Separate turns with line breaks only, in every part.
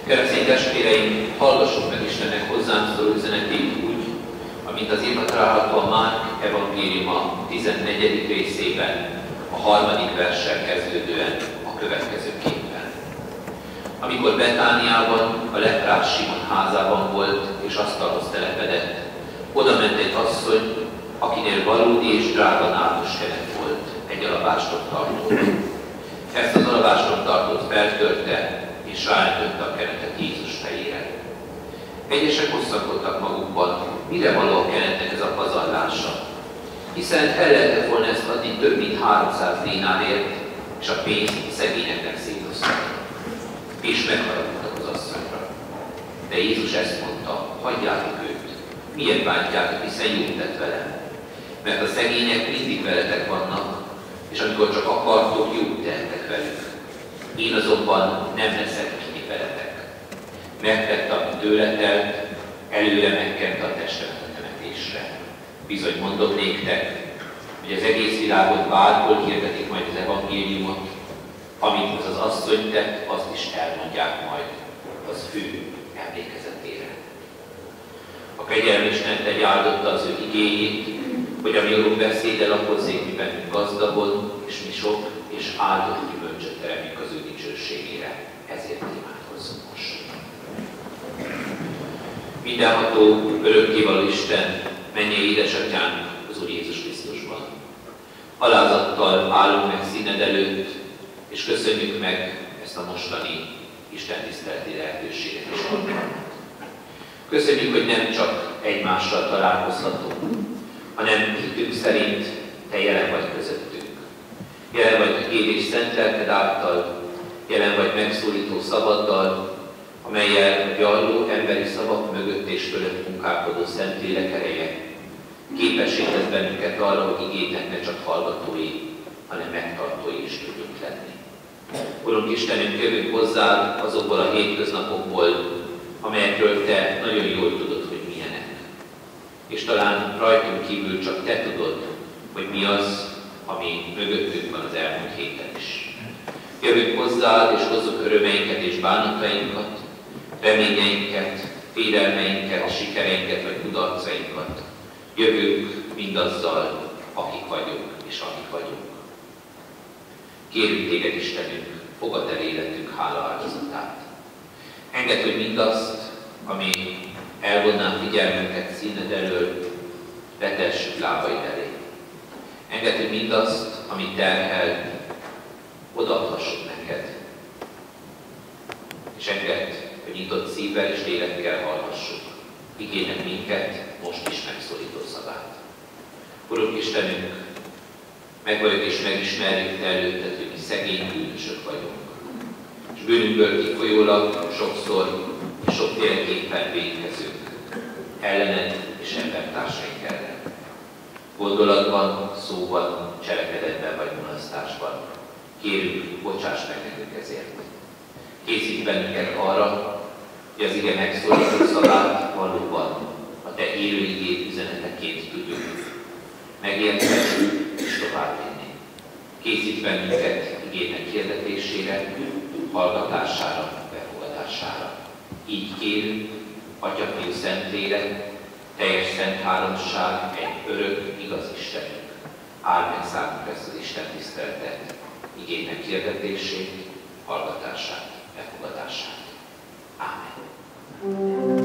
Keresztény testvéreim, hallgassuk meg Istennek hozzánk szóló üzenetét úgy, amint az írva található a Márk evangéliuma 14. részében, a 3. verssel kezdődően a következőképpen. Amikor Betániában, a leprás Simon házában volt, és asztalhoz telepedett, oda ment egy asszony, akinél valódi és drága nádaskenet volt, egy alabástromtartóban. Ezt az alabástromtartót feltörte, és ráöntötte a kenetet Jézus fejére. Egyesek hosszakodtak magukban, mire való a kenetnek ez a pazarlása, hiszen el lehetett volna ezt adni több mint 300 dinárért, és a pénzt szegényeknek szétosztani. És megharagudtak az asszonyra. De Jézus ezt mondta, hagyjátok őt, miért bántjátok, hiszen jót tett velem. Mert a szegények mindig veletek vannak, és amikor csak akartok, jót tehetek velük. Én azonban nem leszek mindig veletek. Megtette, amit tőle telt, előre megkente a testemet a temetésre. Bizony mondom néktek, hogy az egész világon bárhol hirdetik majd az evangéliumot, amit az asszony tett, azt is elmondják majd az ő emlékezetére. A kegyelmi Isten tegy áldotta az ő igéjét, hogy a mi urunk beszéde lakozzék mi bennünk gazdagon, és mi sok és áldott gyümölcsöt teremjük az ő dicsőségére. Ezért imádkozzunk most. Mindenható, örökkévaló Isten, mennyei édesatyánk az Úr Jézus Krisztusban. Alázattal állunk meg színed előtt, és köszönjük meg ezt a mostani istentiszteleti lehetőséget és alkalmat. Köszönjük, hogy nem csak egymással találkozhatunk, hanem hitünk szerint te jelen vagy közöttünk. Jelen vagy a Kéd és Szent Lelked által, jelen vagy megszólító szavaddal, amellyel gyarló emberi szavak mögött és fölött munkálkodó Szentlélek ereje képesített bennünket arra, hogy igének ne csak hallgatói, hanem megtartói is tudjunk lenni. Urunk Istenünk, jövünk hozzád azokból a hétköznapokból, amelyekről te nagyon jól tudod, hogy milyenek. És talán rajtunk kívül csak te tudod, hogy mi az, ami mögöttünk van az elmúlt héten is. Jövünk hozzád, és hozzuk örömeinket és bánatainkat, reményeinket, félelmeinket, sikereinket vagy kudarcainkat. Jövünk mindazzal, akik vagyunk és akik vagyunk. Kérünk téged, Istenünk, fogadd el életünk hála áldozatát. Engedd, hogy mindazt, ami elvonná figyelmünket színed elől, vetess lábaid elé. Engedd, hogy mindazt, amit terhel, odaadhassuk neked. És engedd, hogy nyitott szívvel és lélekkel hallhassuk igének minket, most is megszólító szavát. Urunk Istenünk, megvalljuk és megismerjük te előtted, hogy mi szegény bűnösök vagyunk. És bűnünkből kifolyólag sokszor és sokféleképpen vétkezünk ellened és embertársaink ellen. Gondolatban, szóban, cselekedetben vagy mulasztásban. Kérünk, bocsáss meg nekünk ezért. Készít bennünket arra, hogy az ige megszólító szavát valóban a te élő igéd üzeneteként tudjuk megérteni és továbbvinni. Készít bennünket igének hirdetésére, hallgatására, befogadására. Így kérünk, Atya, Fiú, Szentlélek, teljes szent háromság, egy örök, igaz Istenünk. Áld meg számunkra ezt az Isten tiszteletet, igének hirdetését, hallgatását, befogadását. Ámen.
Amen.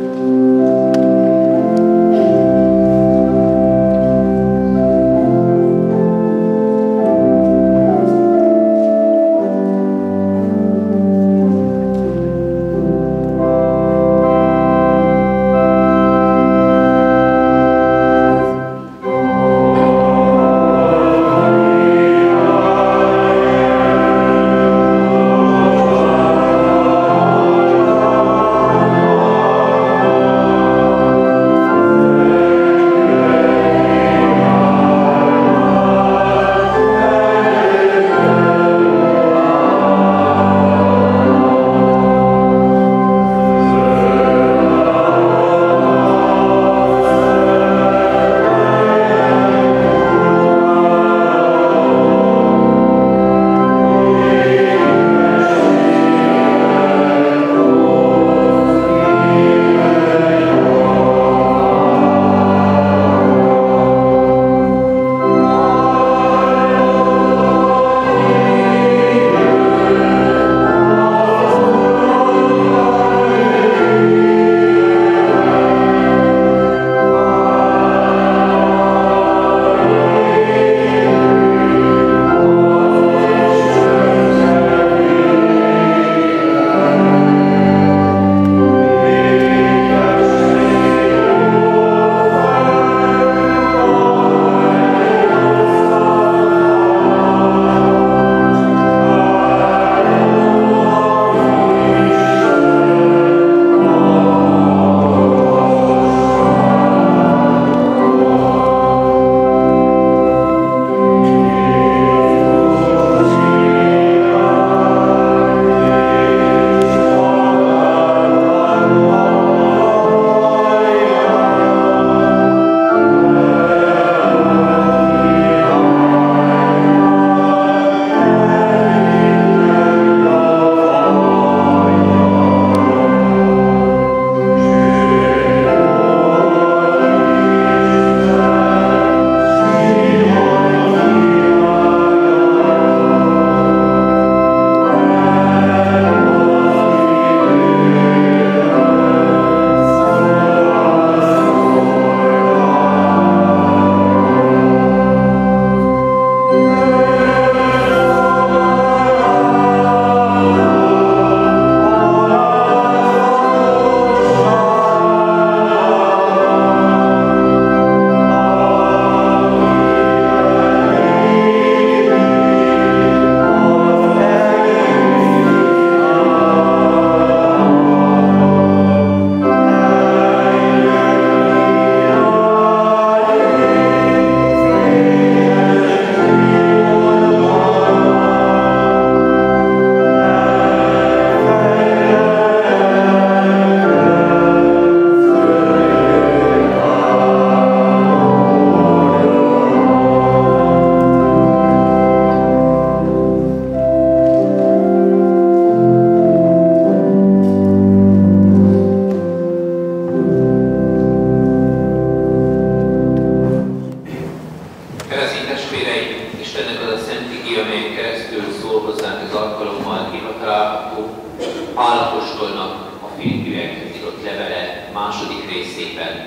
Pál apostolnak a Filippiekhez írott levele második részében,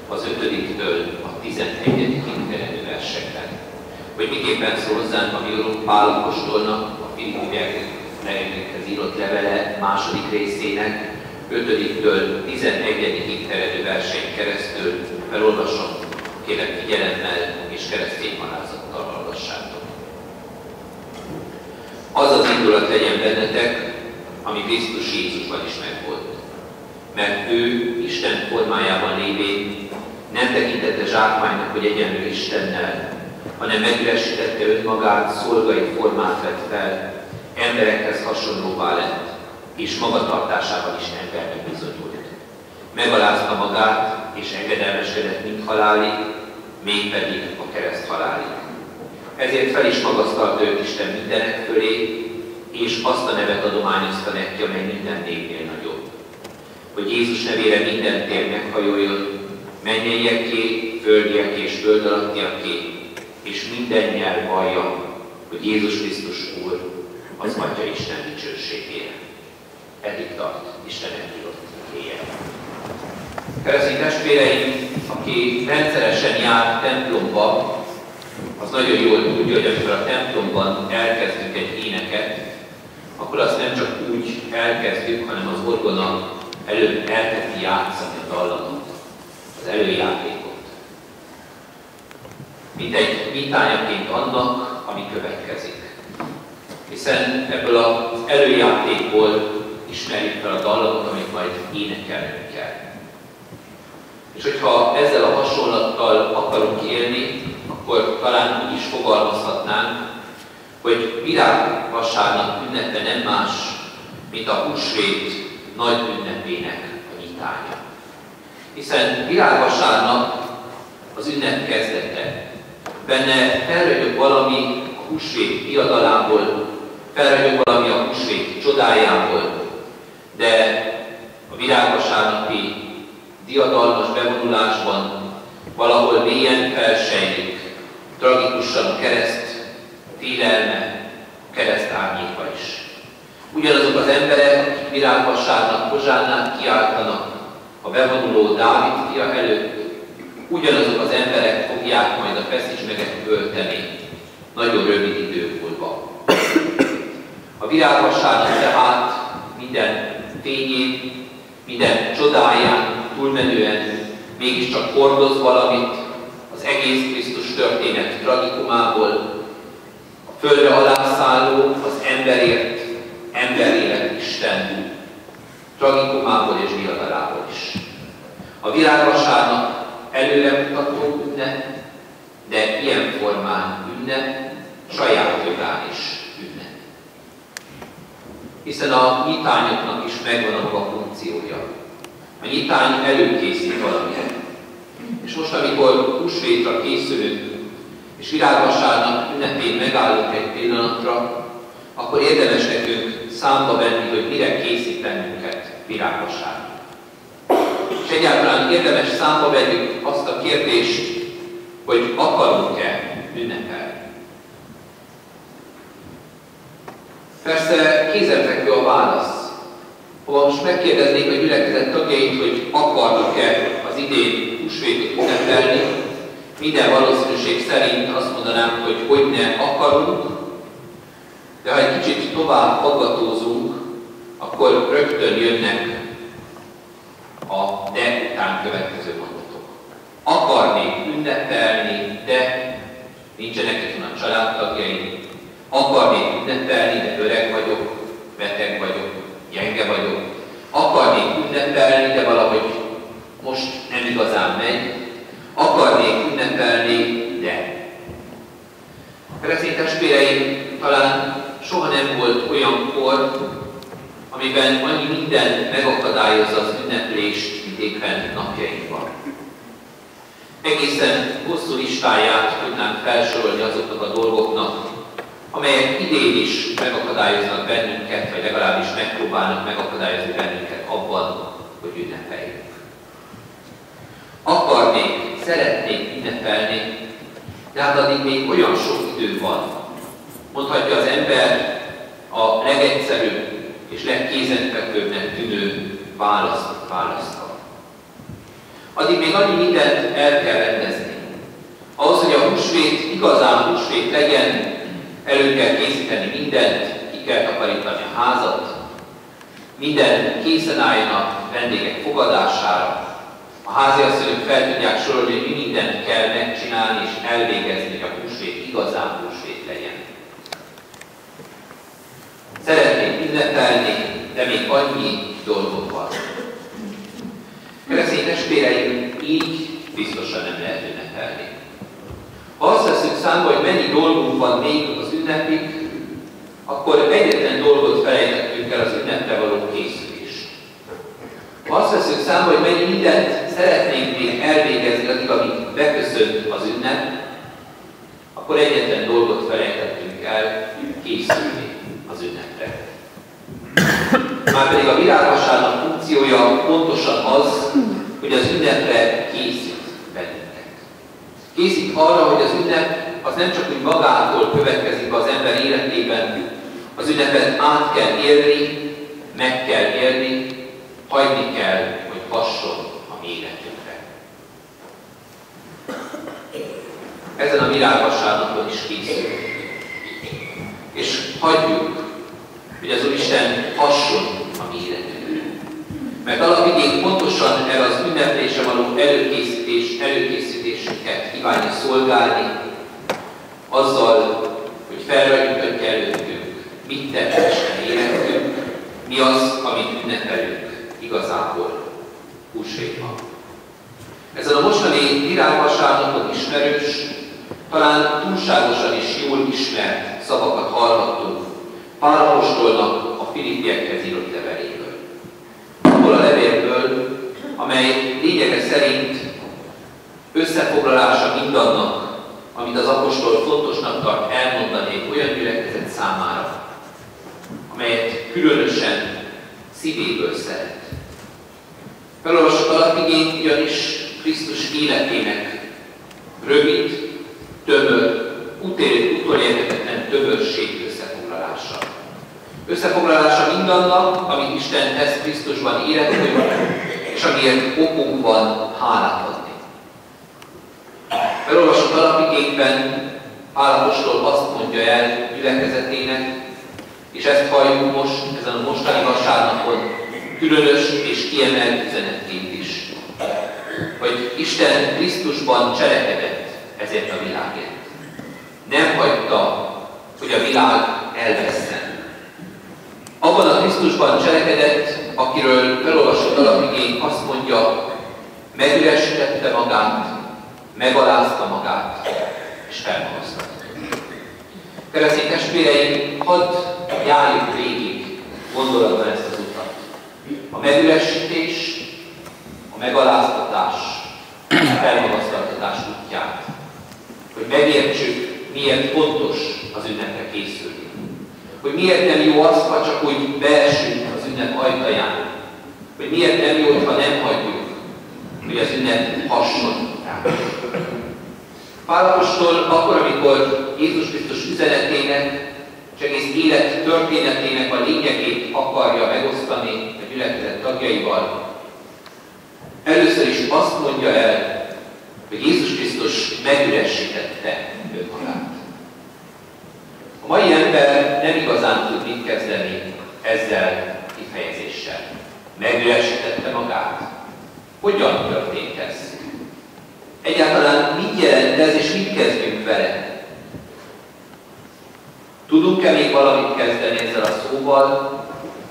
az 5-től a 11. terjedő versekben. Hogy miképpen szól hozzánk a mi Urunk Pál apostolnak a Filippiekhez írott levele második részének 5-től 11. terjedő versenyt keresztül felolvasom, kérlek figyelemmel és keresztény alázattal hallgassátok. Az az indulat legyen bennetek, ami Krisztus Jézusban is megvolt. Mert ő Isten formájában lévén nem tekintette zsákmánynak, hogy egyenlő Istennel, hanem megüresítette önmagát, szolgai formát vett fel, emberekhez hasonlóvá lett, és magatartásában is embernek bizonyult. Megalázta magát, és engedelmeskedett mind halálig, mégpedig a kereszt halálig. Ezért fel is magasztalta őt Isten mindenek fölé, és azt a nevet adományozta neki, amely minden névnél nagyobb. Hogy Jézus nevére minden tér meghajoljon, mennyieké, földiek és föld alattiaké, és minden nyelv vallja, hogy Jézus Krisztus Úr, az Atya Isten dicsőségére. Eddig tart Isten elhívott éjjel. Keresztény testvéreim, aki rendszeresen jár templomba, az nagyon jól tudja, hogy amikor a templomban elkezdünk egy éneket, akkor azt nem csak úgy elkezdjük, hanem az orgona előtt elkezdi játszani a dallamot, az előjátékot. Mint egy vitányaként annak, ami következik. Hiszen ebből az előjátékból ismerjük fel a dallamot, amit majd énekelnünk kell. És hogyha ezzel a hasonlattal akarunk élni, akkor talán úgy is fogalmazhatnánk, hogy virágvasárnap ünnepe nem más, mint a húsvét nagy ünnepének a nyitánya. Hiszen virágvasárnap az ünnep kezdete. Benne felragyog valami a húsvét diadalából, felragyog valami a húsvét csodájából, de a virágvasárnapi diadalmas bevonulásban valahol mélyen felsejlik, tragikusan a kereszt félelme, a kereszt árnyéka is. Ugyanazok az emberek, akik virágvasárnap Hozsánát kiáltanak a bevonuló Dávid fia előtt, ugyanazok az emberek fogják majd a feszítsmeget ölteni nagyon rövid idő múlva. A virágvasárnap tehát minden fényén, minden csodáján túlmenően mégiscsak hordoz valamit az egész Krisztus történet tragikumából, a földre alászálló, az emberért, emberélet Isten tragikumából és diadalából is. A virágvasárnap előremutató ünnep, de ilyen formán ünnep, saját jogán is ünnep. Hiszen a nyitányoknak is megvan a maga funkciója. A nyitány előkészít valamire. És most, amikor húsvétra készülünk, és virágvasárnap ünnepén megállunk egy pillanatra, akkor érdemes nekünk számba venni, hogy mire készít bennünket virágvasárnap. És egyáltalán érdemes számba vegyük azt a kérdést, hogy akarunk-e ünnepelni. Persze kézenfekvő a válasz. Ha most megkérdeznék a gyülekezet tagjait, hogy akarnak-e az idén húsvétot ünnepelni, minden valószínűség szerint azt mondanám, hogy ne akarunk, de ha egy kicsit tovább aggatózunk, akkor rögtön jönnek a de után következő mondatok. Akarnék ünnepelni, de nincsenek itt a családtagjaim. Akarnék ünnepelni, de öreg vagyok, beteg vagyok, gyenge vagyok. Akarnék ünnepelni, de valahogy most nem igazán megy. Akarnék ünnepelni, de. Keresztény testvéreim, talán soha nem volt olyan kor, amiben annyi minden megakadályozza az ünneplést, mint éppen napjainkban. Egészen hosszú listáját tudnánk felsorolni azoknak a dolgoknak, amelyek idén is megakadályoznak bennünket, vagy legalábbis megpróbálnak megakadályozni bennünket abban, hogy ünnepeljünk. Akarnék, szeretnék ünnepelni, de hát addig még olyan sok idő van. Mondhatja az ember a legegyszerűbb és legkézenfekvőbbnek tűnő választ választva. Addig még annyi mindent el kell rendezni. Ahhoz, hogy a húsvét igazán húsvét legyen, elő kell készíteni mindent, ki kell takarítani a házat, minden készen álljon a vendégek fogadására. A háziasszonyok fel tudják sorolni, hogy mi mindent kell megcsinálni és elvégezni, hogy a húsvét igazán húsvét legyen. Szeretnék ünnepelni, de még annyi dolgok van. Keresztény testvéreim, így biztosan nem lehet ünnepelni. Ha azt veszünk számba, hogy mennyi dolgunk van még az ünnepig, akkor egyetlen dolgot felejtettünk el, az ünnepre való készülés. Ha azt veszünk számba, hogy mennyi mindent szeretnénk még elvégezni addig, amíg beköszönt az ünnep, akkor egyetlen dolgot felejtettünk el, készülni az ünnepre. Márpedig a világvasárnap funkciója pontosan az, hogy az ünnepre készít bennünket. Készít arra, hogy az ünnep az nem csak úgy magától következik az ember életében, az ünnepet át kell élni, meg kell élni, hagyni kell, hogy hasson a mi életünkre. Ezen a világvasárnapon is készül. És hagyjuk, hogy az Úristen hasson a mi életünkre. Mert alapigény pontosan erre az ünneplésre való előkészítésünket kívánja szolgálni, azzal, hogy felragyogtatja előttünk, mit teljesen életünk, mi az, amit ünnepelünk igazából húsvétban. Ezen a mostani virágvasárnapon ismerős, talán túlságosan is jól ismert szavakat hallhattunk Pál apostolnak a Filippiekhez írott leveléből. Abból a levélből, amely lényege szerint összefoglalása mindannak, amit az apostol fontosnak tart elmondani egy olyan gyülekezet számára, amelyet különösen szívéből szeret. Felolvasott alapigényt ugyanis Krisztus életének rövid, tömör, utolérhetetlen tömörség összefoglalása. Összefoglalása mindannak, amit Isten tesz Krisztusban életünk, és amiért okunk van hálát adni. Felolvasott alapigényben Pál apostol azt mondja el gyülekezetének, és ezt halljuk most, ezen a mostani vasárnapon, különös és kiemelt üzenetként is, hogy Isten Krisztusban cselekedett ezért a világért. Nem hagyta, hogy a világ elvesszen. Abban a Krisztusban cselekedett, akiről felolvasott alapigény azt mondja, megüresítette magát, megalázta magát, és felmagasztatta. Keresztény testvéreim, hadd járjuk végig gondolatban ezt az utat. A megüresítés, a megaláztatás, a felmagasztatás útját. Hogy megértsük, miért fontos az ünnepre készülni. Hogy miért nem jó az, ha csak úgy beesünk az ünnep ajtaján. Hogy miért nem jó, ha nem hagyjuk, hogy az ünnep hasson rá. Pál apostol akkor, amikor Jézus Krisztus üzenetének és egész élet történetének a lényegét akarja megosztani a gyülekezet tagjaival, először is azt mondja el, hogy Jézus Krisztus megüresítette önmagát. A mai ember nem igazán tud mit kezdeni ezzel a kifejezéssel. Megüresítette magát. Hogyan történt ez? Egyáltalán mit jelent ez, és mit kezdjünk vele? Tudunk-e még valamit kezdeni ezzel a szóval,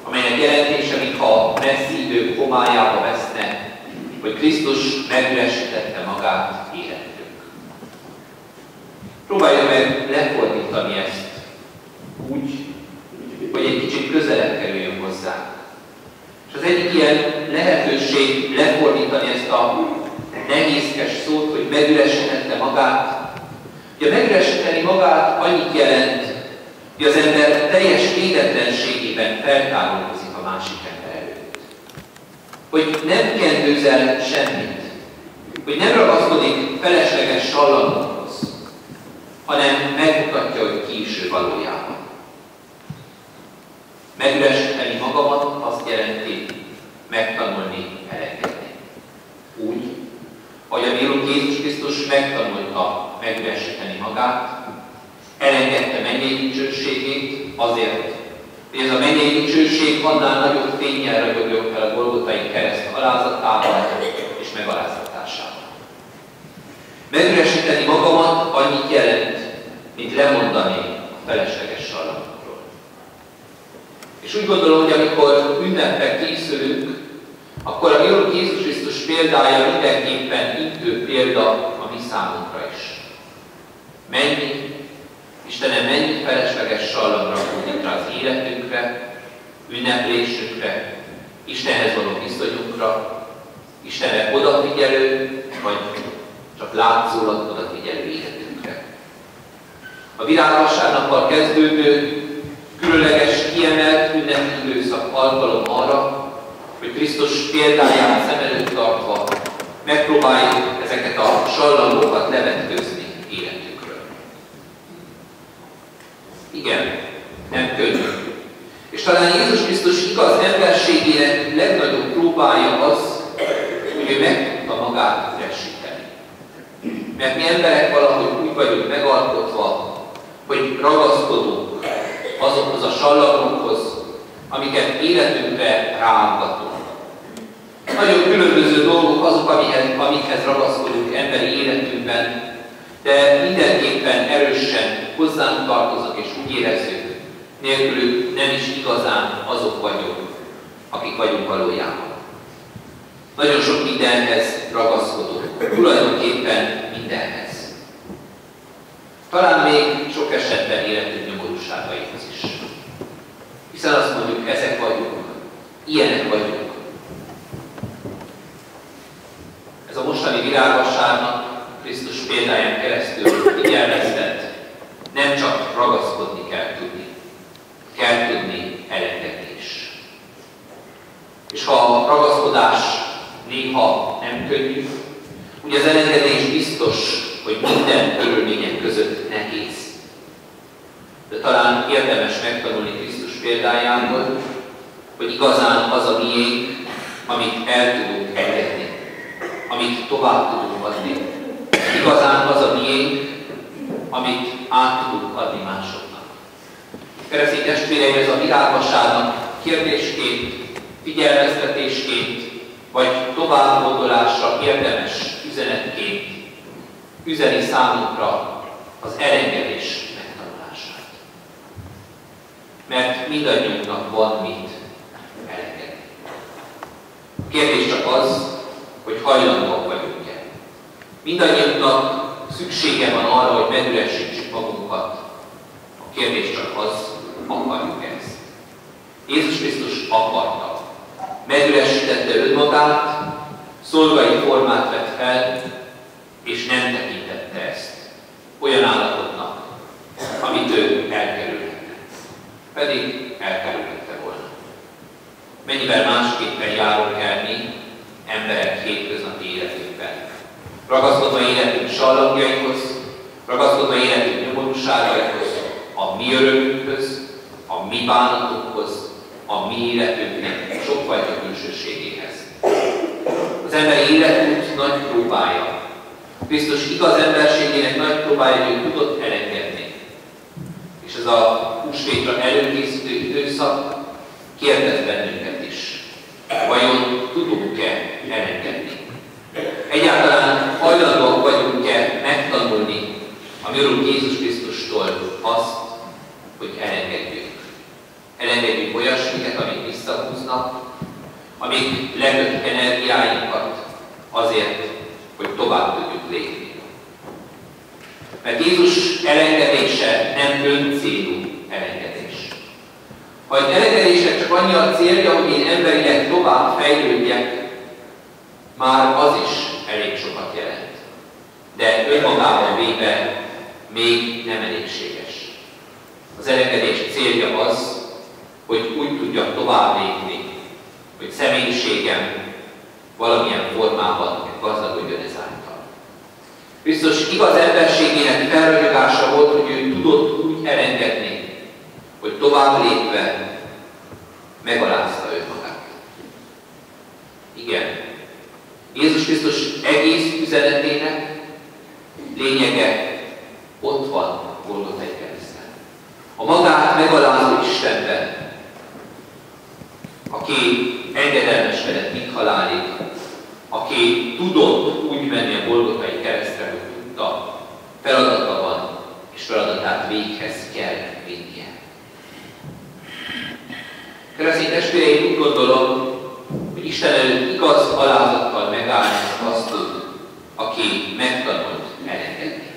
amelynek jelentése, mintha messzi idők homályába veszne, hogy Krisztus megüresítette magát életünk? Próbálja meg lefordítani ezt úgy, hogy egy kicsit közelebb kerüljön hozzá. És az egyik ilyen lehetőség lefordítani ezt a nehézkes szót, hogy megüresítette magát. Ugye megüresíteni magát annyit jelent, hogy az ember teljes védetlenségében feltárulkozik a másik ember előtt. Hogy nem kendőzel semmit. Hogy nem ragaszkodik felesleges sallangokhoz, hanem megmutatja, hogy ki is ő valójában. Megüresíteni megversíteni magamat azt jelenti megtanulni elengedni. Úgy, ahogy a mi Úrunk Jézus Krisztus megtanulta megversíteni magát, elengedte mennyei dicsőségét azért, hogy ez a mennyei dicsőség annál nagyobb fénnyel ragyogjon fel a Golgotai kereszt alázatával és megaláztatásával. Megüresíteni magamat annyit jelent, mint lemondani a felesleges sallamokról. És úgy gondolom, hogy amikor ünnepre készülünk, akkor a mi Úrunk Jézus Krisztus példája mindenképpen intő példa a mi számunkra is. Mennyi, Istenem, mennyi felesleges sallamra fordít rá az életünkre, ünneplésünkre, Istenhez való viszonyunkra, Istenre odafigyelő, vagy csak látszólag odafigyelő életünkre. A virágvasárnappal kezdődő, különleges, kiemelt ünnepi időszak alkalom arra, hogy Krisztus példáját szem előtt tartva megpróbáljuk ezeket a sallamokat levetkőzni életünkről. Igen, nem könnyű. És talán Jézus Krisztus igaz emberségének legnagyobb próbája az, hogy ő meg tudta magát üresíteni. Mert mi emberek valahogy úgy vagyunk megalkotva, hogy ragaszkodunk azokhoz a sallamokhoz, amiket életünkre ráangatunk. Nagyon különböző dolgok azok, amikhez ragaszkodunk emberi életünkben, de mindenképpen erősen hozzánk tartoznak, és úgy érezzük, nélkülük nem is igazán azok vagyunk, akik vagyunk valójában. Nagyon sok mindenhez ragaszkodunk, tulajdonképpen mindenhez. Talán még sok esetben életünk nyomorúságaihoz is. Hiszen azt mondjuk, ezek vagyunk, ilyenek vagyunk. Ez a mostani virágvasárnap Krisztus példáján keresztül figyelmeztet, nem csak ragaszkodni kell tudni elengedni is. És ha a ragaszkodás néha nem könnyű, ugye az elengedés biztos, hogy minden körülmények között nehéz. De talán érdemes megtanulni Krisztus példájából, hogy igazán az a miénk, amit el tudunk engedni, amit tovább tudunk adni. Igazán az a miénk, amit át tudunk adni másoknak. Keresztény testvéreim, ez a virágvasárnap kérdésként, figyelmeztetésként, vagy továbbgondolásra érdemes üzenetként üzeni számunkra az elengedés megtanulását. Mert mindannyiunknak van mit elengedni. A kérdés csak az, hogy hajlandóak vagyunk-e. Mindannyiunknak szüksége van arra, hogy megüresítsük magunkat. A kérdés csak az, akarjuk ezt. Jézus Krisztus akarta. Megüresítette önmagát, szolgai formát vett fel, és nem tekintette ezt olyan állapotnak, amit ő elkerülhette. Pedig elkerülhette volna. Mennyivel másképpen járunk el mi, emberek hétköznapi életünkben. Ragaszkodva életünk sallamjaihoz, ragaszkodva életünk nyomorúságaihoz, a mi örömünkhöz, a mi bánatunkhoz, a mi életünknek sokfajta külsőségéhez. Az emberi életünk nagy próbája. Krisztus igaz emberségének nagy próbája, hogy tudott elengedni. És ez a húsvétra előkészítő időszak kérdez bennünket is. Vajon tudunk-e elengedni? Egyáltalán hajlandóak vagyunk-e megtanulni a mi Úrunk Jézus Krisztustól azt, hogy elengedjük. Elengedjük olyasmiket, amik visszahúznak, amik lekötik energiáinkat azért, hogy tovább tudjuk lépni. Mert Jézus elengedése nem öncélú elengedés. Ha egy elengedésnek csak annyi a célja, hogy én emberileg tovább fejlődjek, már az is elég sokat jelent. De önmagában véve még nem elégséges. Az elengedés célja az, hogy úgy tudjak tovább lépni, hogy személyiségem valamilyen formában gazdagodjon ezáltal. Krisztus igaz emberségének felragyogása volt, hogy ő tudott úgy elengedni, hogy tovább lépve megalázta önmagát. Igen, Jézus Krisztus egész üzenetének lényege ott van Golgothai kereszten. A magát megalázó Istenben, aki engedelmeskedett mind halálig, aki tudott úgy menni a Golgothai keresztre, hogy tudta, feladata van, és feladatát véghez kell vinnie. Keresztény testvéreim, úgy gondolom, hogy Isten előtt igaz alázattal megállni azt tud, aki megtanult elengedni.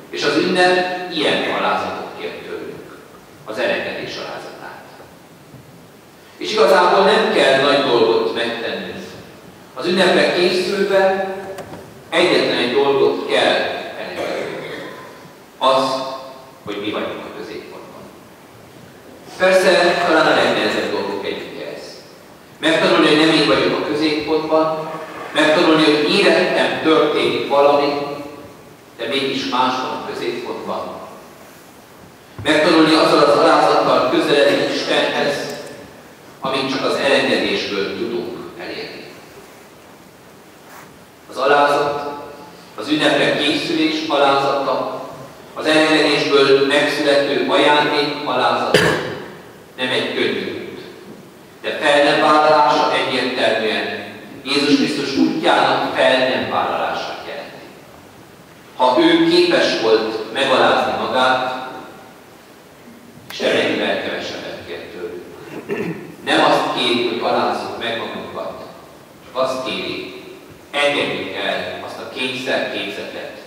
És az ünnep ilyen alázatot kér tőlünk, az elengedés alázatát. És igazából nem kell nagy dolgot megtennünk. Az ünnepre készülve egyetlen egy dolgot kell elengednünk. Az, hogy mi vagyunk a középpontban. Persze, talán a legnehezebb dolgok egyike ez. Megtanulni, hogy nem én vagyok a középpontban, megtanulni, hogy érettem történik valami, de mégis más van a középpontban. Megtanulni azzal az alázattal közeledni Istenhez, amit csak az elengedésből tudunk elérni. Az alázat, az ünnepre készülés alázata, az elengedésből megszülető ajándék alázata nem egy könnyű út. De fel nem vállalása egyértelműen Jézus Krisztus útjának fel nem vállalását jelenti. Ha ő képes volt megalázni magát, Isten ennyivel kevesebbet kér tőlünk. Nem azt kéri, hogy alázzuk meg magunkat, csak azt kéri, engedjük el azt a kényszerképzetet,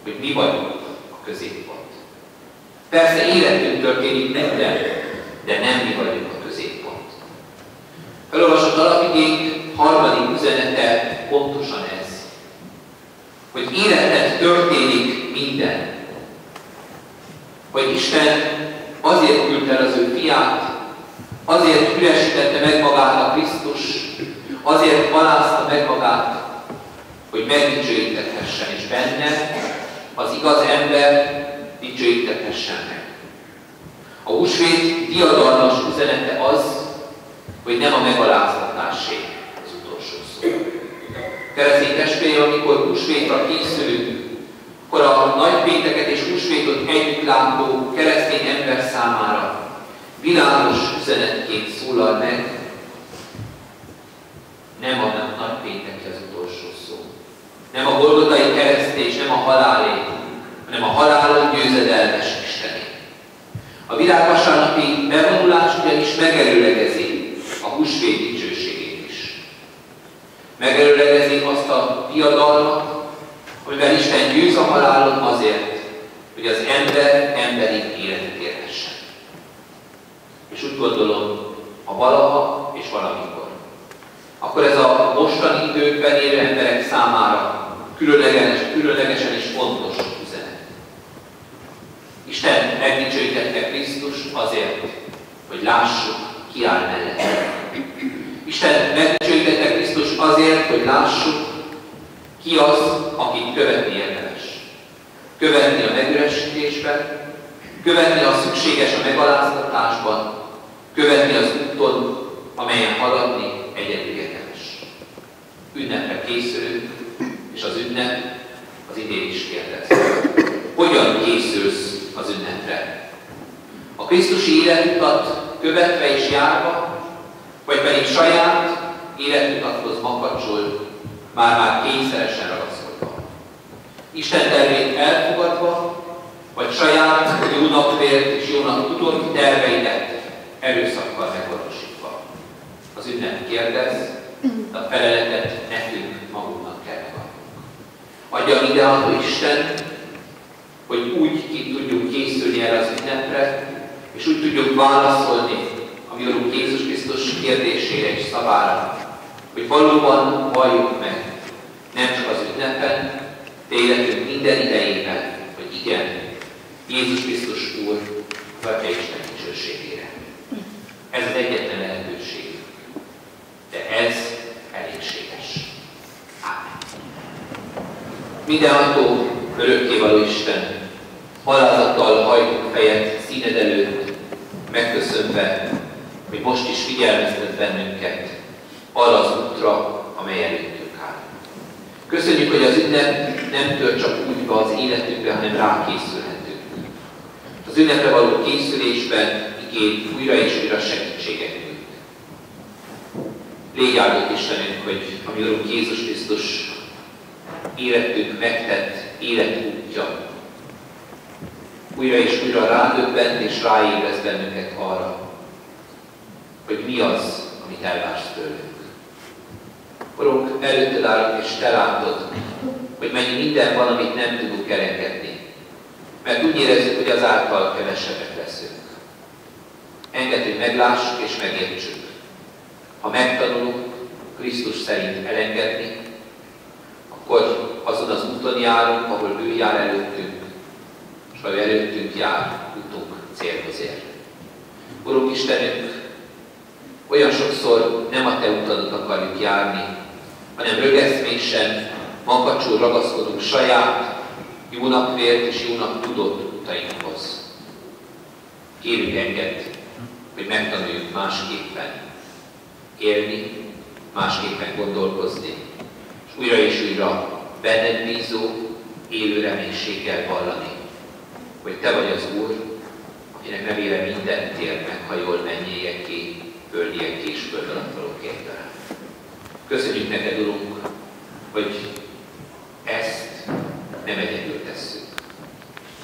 hogy mi vagyunk a középpont. Persze életünk történik minden, de nem mi vagyunk a középpont. Felolvasott alapigénk harmadik üzenete pontosan ez, hogy életed történik minden. Hogy Isten azért küldte el az ő fiát, azért üresítette meg magát a Krisztus, azért alázta meg magát, hogy megdicsőítethessen, és benne az igaz ember dicsőítethessen meg. A húsvét diadalmas üzenete az, hogy nem a megaláztatásé az utolsó szó. Keresztény testvéreim, amikor húsvétra készülünk, akkor a nagypénteket és húsvétot együtt látó keresztény ember számára világos üzenetként szólal meg, nem a nagypénteki az utolsó szó. Nem a Golgothai keresztés, nem a halálé, hanem a halálon győzedelmes Istené. A világvasárnapi bevonulás ugyanis megerőlegezi a húsvét dicsőségét is. Megerőlegezi azt a diadalmat, amivel Isten győz a halálon azért, hogy az ember emberi életet élhessen. És úgy gondolom, ha valaha és valamikor, akkor ez a mostani időkben élő emberek számára különlegesen és fontos üzenet. Isten megdicsőítette Krisztust azért, hogy lássuk, ki áll mellette. Isten megdicsőítette Krisztus azért, hogy lássuk, ki az, akit követni érdemes. Követni a megüresítésben, követni a szükséges a megaláztatásban, követni az úton, amelyen haladni egyedül érdemes. Ünnepre készülünk, és az ünnep az idén is kérdez. Hogyan készülsz az ünnepre? A krisztusi életutat követve és járva, vagy pedig saját életutathoz makacsol, már kényszeresen ragaszkodva? Isten tervét elfogadva, vagy saját jónak vélt és jónak tudott terveidet erőszakkal megvalósítva? Az ünnep kérdez, de a feleletet nekünk magunknak kell megadnunk. Adja mindenható Isten, hogy úgy ki tudjuk készülni erre az ünnepre, és úgy tudjuk válaszolni a mi Urunk Jézus Krisztus kérdésére és szavára, hogy valóban valljuk meg, nem csak az ünnepen, de életünk minden idejében, hogy igen, Jézus Krisztus Úr, Atya Isten dicsőségére. Ez az egyetlen lehetőség, de ez elégséges. Ámen. Mindenható, örökkévaló Isten, alázattal hajtunk fejet színed előtt, megköszönve hogy most is figyelmeztet bennünket arra az útra, amely előttünk áll. Köszönjük, hogy az ünnep nem tör csak úgy be az életünkbe, hanem rákészülhetünk. Az ünnepre való készülésben igény újra és újra segítséget nyújt. Légy áldott Istenünk, hogy a mi Urunk Jézus Krisztus életünk megtett életútja újra és újra rádöbbent és ráébreszt bennünket arra, hogy mi az, amit elvársz tőlünk. Urunk, előtted állunk, és Te látod, hogy mennyi minden van, amit nem tudunk elengedni. Mert úgy érezzük, hogy azáltal kevesebbek leszünk. Engedd, hogy meglássuk és megértsük. Ha megtanulunk Krisztus szerint elengedni, akkor azon az úton járunk, ahol ő jár előttünk, és ha ő előttünk jár, utunk célhoz ér. Urunk Istenünk, olyan sokszor nem a Te utadat akarjuk járni, hanem rögeszmésen, makacsul ragaszkodunk saját, jónak vélt és jónak tudott utainkhoz. Kérjük engedd, hogy megtanuljuk másképpen élni, másképpen gondolkozni, és újra benned bízó, élő reménységgel vallani, hogy Te vagy az Úr, akinek nevére minden tér meghajol mennyieké, földieké és föld alatt valók értelem. Köszönjük neked, Urunk, hogy ezt nem egyedül tesszük.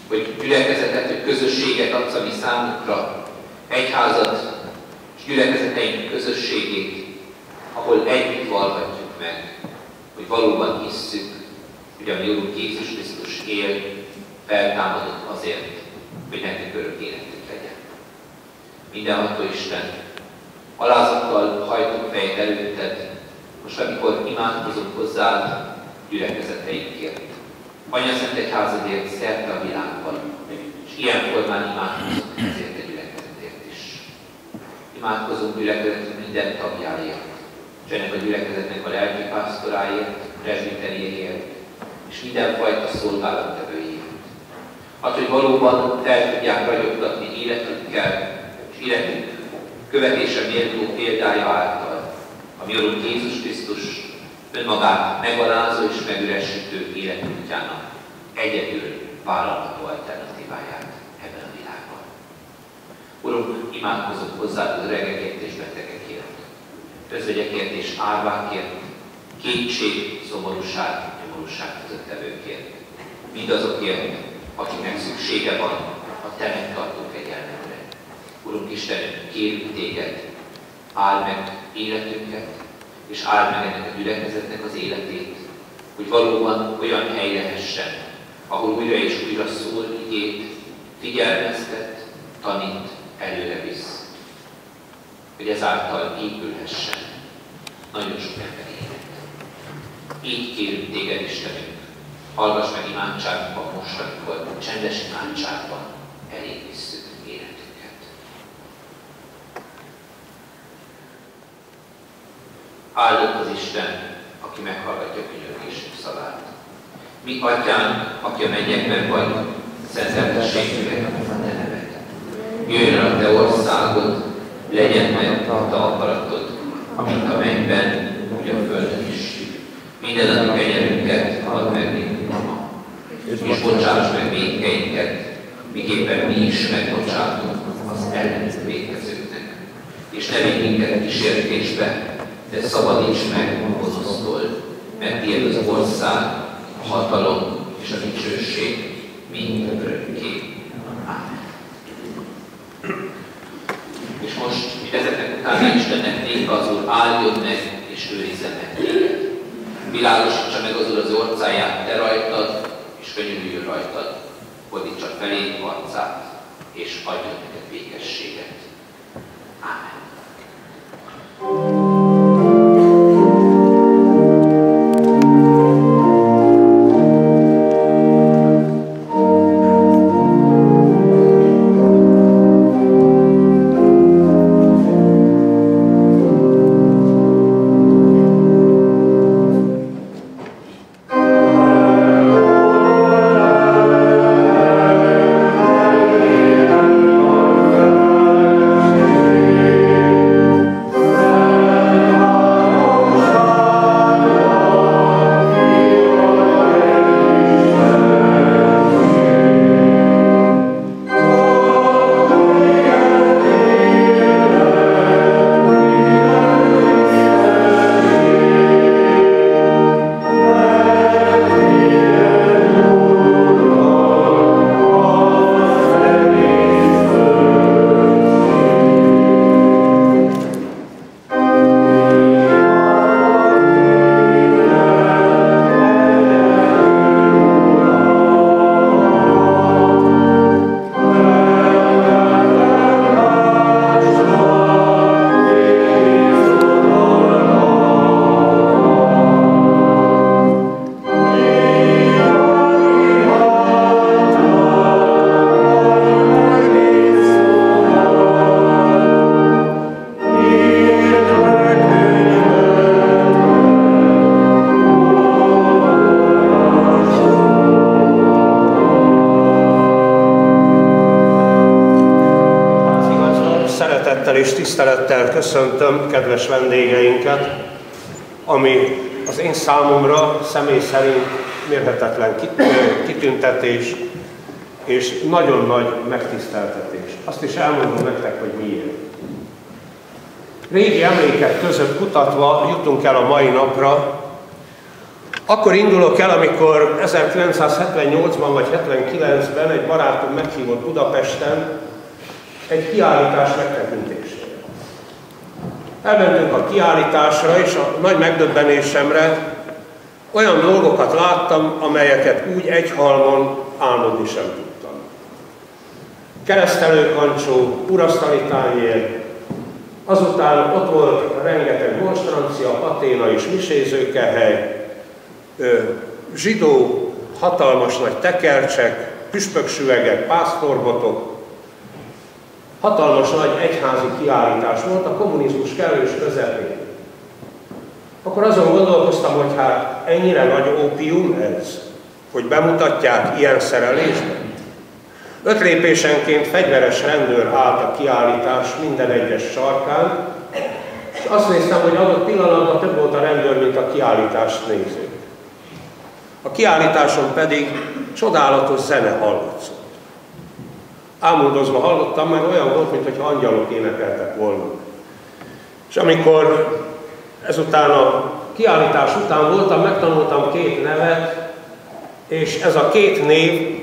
Hogy gyülekezetet, hogy közösséget adsz a mi számunkra, egyházat és gyülekezeteink közösségét, ahol együtt vallhatjuk meg, hogy valóban hisszük, hogy a mi Urunk Jézus Krisztus él, feltámadott azért, hogy nekünk örök életünk legyen. Mindenható Isten, alázattal hajtunk fejet előtted, most amikor imádkozunk hozzád gyülekezeteinkért. Anya Szent Egyházadért szerte a világban, és ilyen formán imádkozunk ezért a gyülekezetért is. Imádkozunk gyülekezetünk minden tagjáért, és ennek a gyülekezetnek a lelkipásztoráért, presbiteréért, és mindenfajta szolgálattevőjét. Hát, hogy valóban fel tudják ragyogtatni életükkel, és életünk követése méltó példája által, a mi Urunk Jézus Krisztus önmagát megalázó és megüresítő életútjának egyedül vállalható alternatíváját ebben a világban. Urunk, imádkozunk hozzád az öregekért és betegekért, özvegyekért és árvákért, kétség, szomorúság, nyomorúság között tevőkért. Mindazokért, akiknek szüksége van a Te megtartó kegyelmedre. Urunk Istenünk, kérjük Téged, áld meg életünket, és áld meg ennek a gyülekezetnek az életét, hogy valóban olyan hely lehessen, ahol újra és újra szól igét, figyelmeztet, tanít, előre visz. Hogy ezáltal épülhessen nagyon sok ember élet. Így kérünk Téged, Istenünk, hallgass meg imádságunkban most, amikor csendes imádságban elég visszük életünket. Áldott az Isten, aki meghallgatja könyörgésünk szavát. Mi Atyánk, aki a mennyekben vagy, szenteltessék meg a Te neved. Jöjjön a Te országod, legyen meg a Te akaratod, amint a mennyben, úgy a földön is. Minden addig kenyerünket add meg nekünk ma, és bocsáss meg vétkeinket, miképpen mi is megbocsátunk az ellenünk vétkezőknek. És ne vigy minket kísértésbe, de szabadíts meg a gonosztól, mert tiéd az ország, a hatalom és a dicsőség mind örökké. Ámen. És most ezeknek után Istennek népe az Úr áldjon meg és őrizzen meg téged. Világosítsa meg az Úr az orcáját te rajtad, és könyörüljön rajtad, fordítsa felé arcát, és adjon neked békességet. Ámen.
Amen. tisztelettel köszöntöm kedves vendégeinket, ami az én számomra személy szerint mérhetetlen kitüntetés és nagyon nagy megtiszteltetés. Azt is elmondom nektek, hogy miért. Régi emlékek között kutatva jutunk el a mai napra. Akkor indulok el, amikor 1978-ban vagy 79-ben egy barátom meghívott Budapesten egy kiállítás megtekintésére. Elmentünk a kiállításra, és a nagy megdöbbenésemre olyan dolgokat láttam, amelyeket úgy egyhalmon álmodni sem tudtam. Keresztelőkancsó, urasztali tányér, azután ott volt rengeteg monstrancia, paténa és misézőkehely, zsidó, hatalmas nagy tekercsek, püspöksüvegek, pásztorbotok, hatalmas nagy egyházi kiállítás volt a kommunizmus kellős közepén. Akkor azon gondolkoztam, hogy hát ennyire nagy ópium ez, hogy bemutatják ilyen szerelésben. 5 lépésenként fegyveres rendőr állt a kiállítás minden egyes sarkán, és azt néztem, hogy adott pillanatban több volt a rendőr, mint a kiállítást néző. A kiállításon pedig csodálatos zene hallatszott. Ámuldozva hallottam, mert olyan volt, mintha angyalok énekeltek volna. És amikor ezután a kiállítás után voltam, megtanultam 2 nevet, és ez a 2 név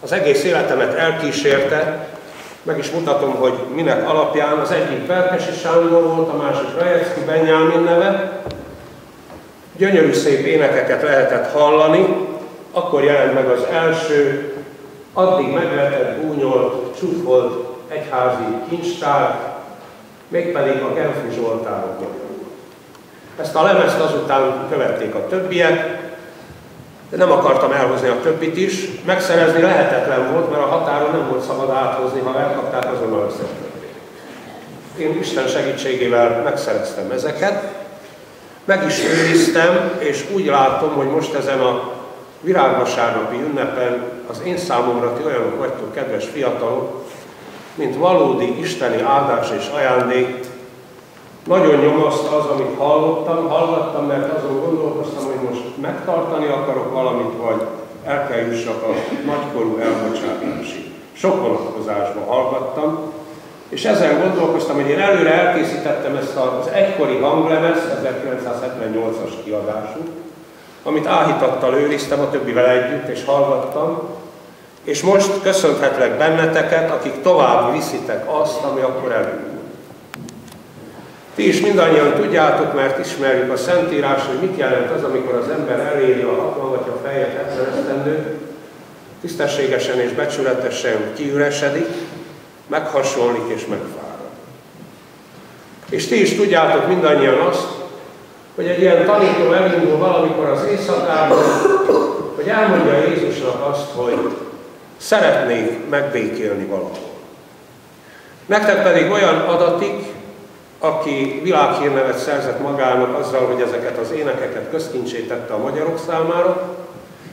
az egész életemet elkísérte. Meg is mutatom, hogy minek alapján. Az egyik Ferkesi Sándor volt, a másik Rajecki Benyámin neve. Gyönyörű szép énekeket lehetett hallani. Akkor jelent meg az első, addig megvetett, gúnyolt, csúfolt egyházi kincstár, mégpedig a Genfi Zsoltárok. Ezt a lemezt azután követték a többiek, de nem akartam elhozni a többit is. Megszerezni lehetetlen volt, mert a határon nem volt szabad áthozni, ha elkapták, azonnal összetörték. Én Isten segítségével megszereztem ezeket, meg is őriztem, és úgy látom, hogy most ezen a virágvasárnapi ünnepen az én számomra ti olyanok vagytok, kedves fiatalok, mint valódi isteni áldás és ajándék. Nagyon nyomaszt az, amit hallgattam, mert azon gondolkoztam, hogy most megtartani akarok valamit, vagy el kell jussak a nagykorú elbocsátásig. Sok vonatkozásban hallgattam, és ezen gondolkoztam, hogy én előre elkészítettem ezt az egykori hanglemezt, 1978-as kiadású, amit áhítattal őriztem a többivel együtt, és hallgattam, és most köszönhetlek benneteket, akik tovább viszitek azt, ami akkor elindult. Ti is mindannyian tudjátok, mert ismerjük a Szentírás, hogy mit jelent az, amikor az ember eléri a 60 vagy a feljebb 70 esztendőt, tisztességesen és becsületesen kiüresedik, meghasonlik és megfárad. És ti is tudjátok mindannyian azt, hogy egy ilyen tanító elindul valamikor az éjszakában, hogy elmondja Jézusnak azt, hogy szeretnék megbékélni valahol. Nektek pedig olyan adatik, aki világhírnevet szerzett magának azzal, hogy ezeket az énekeket közkincsé tette a magyarok számára,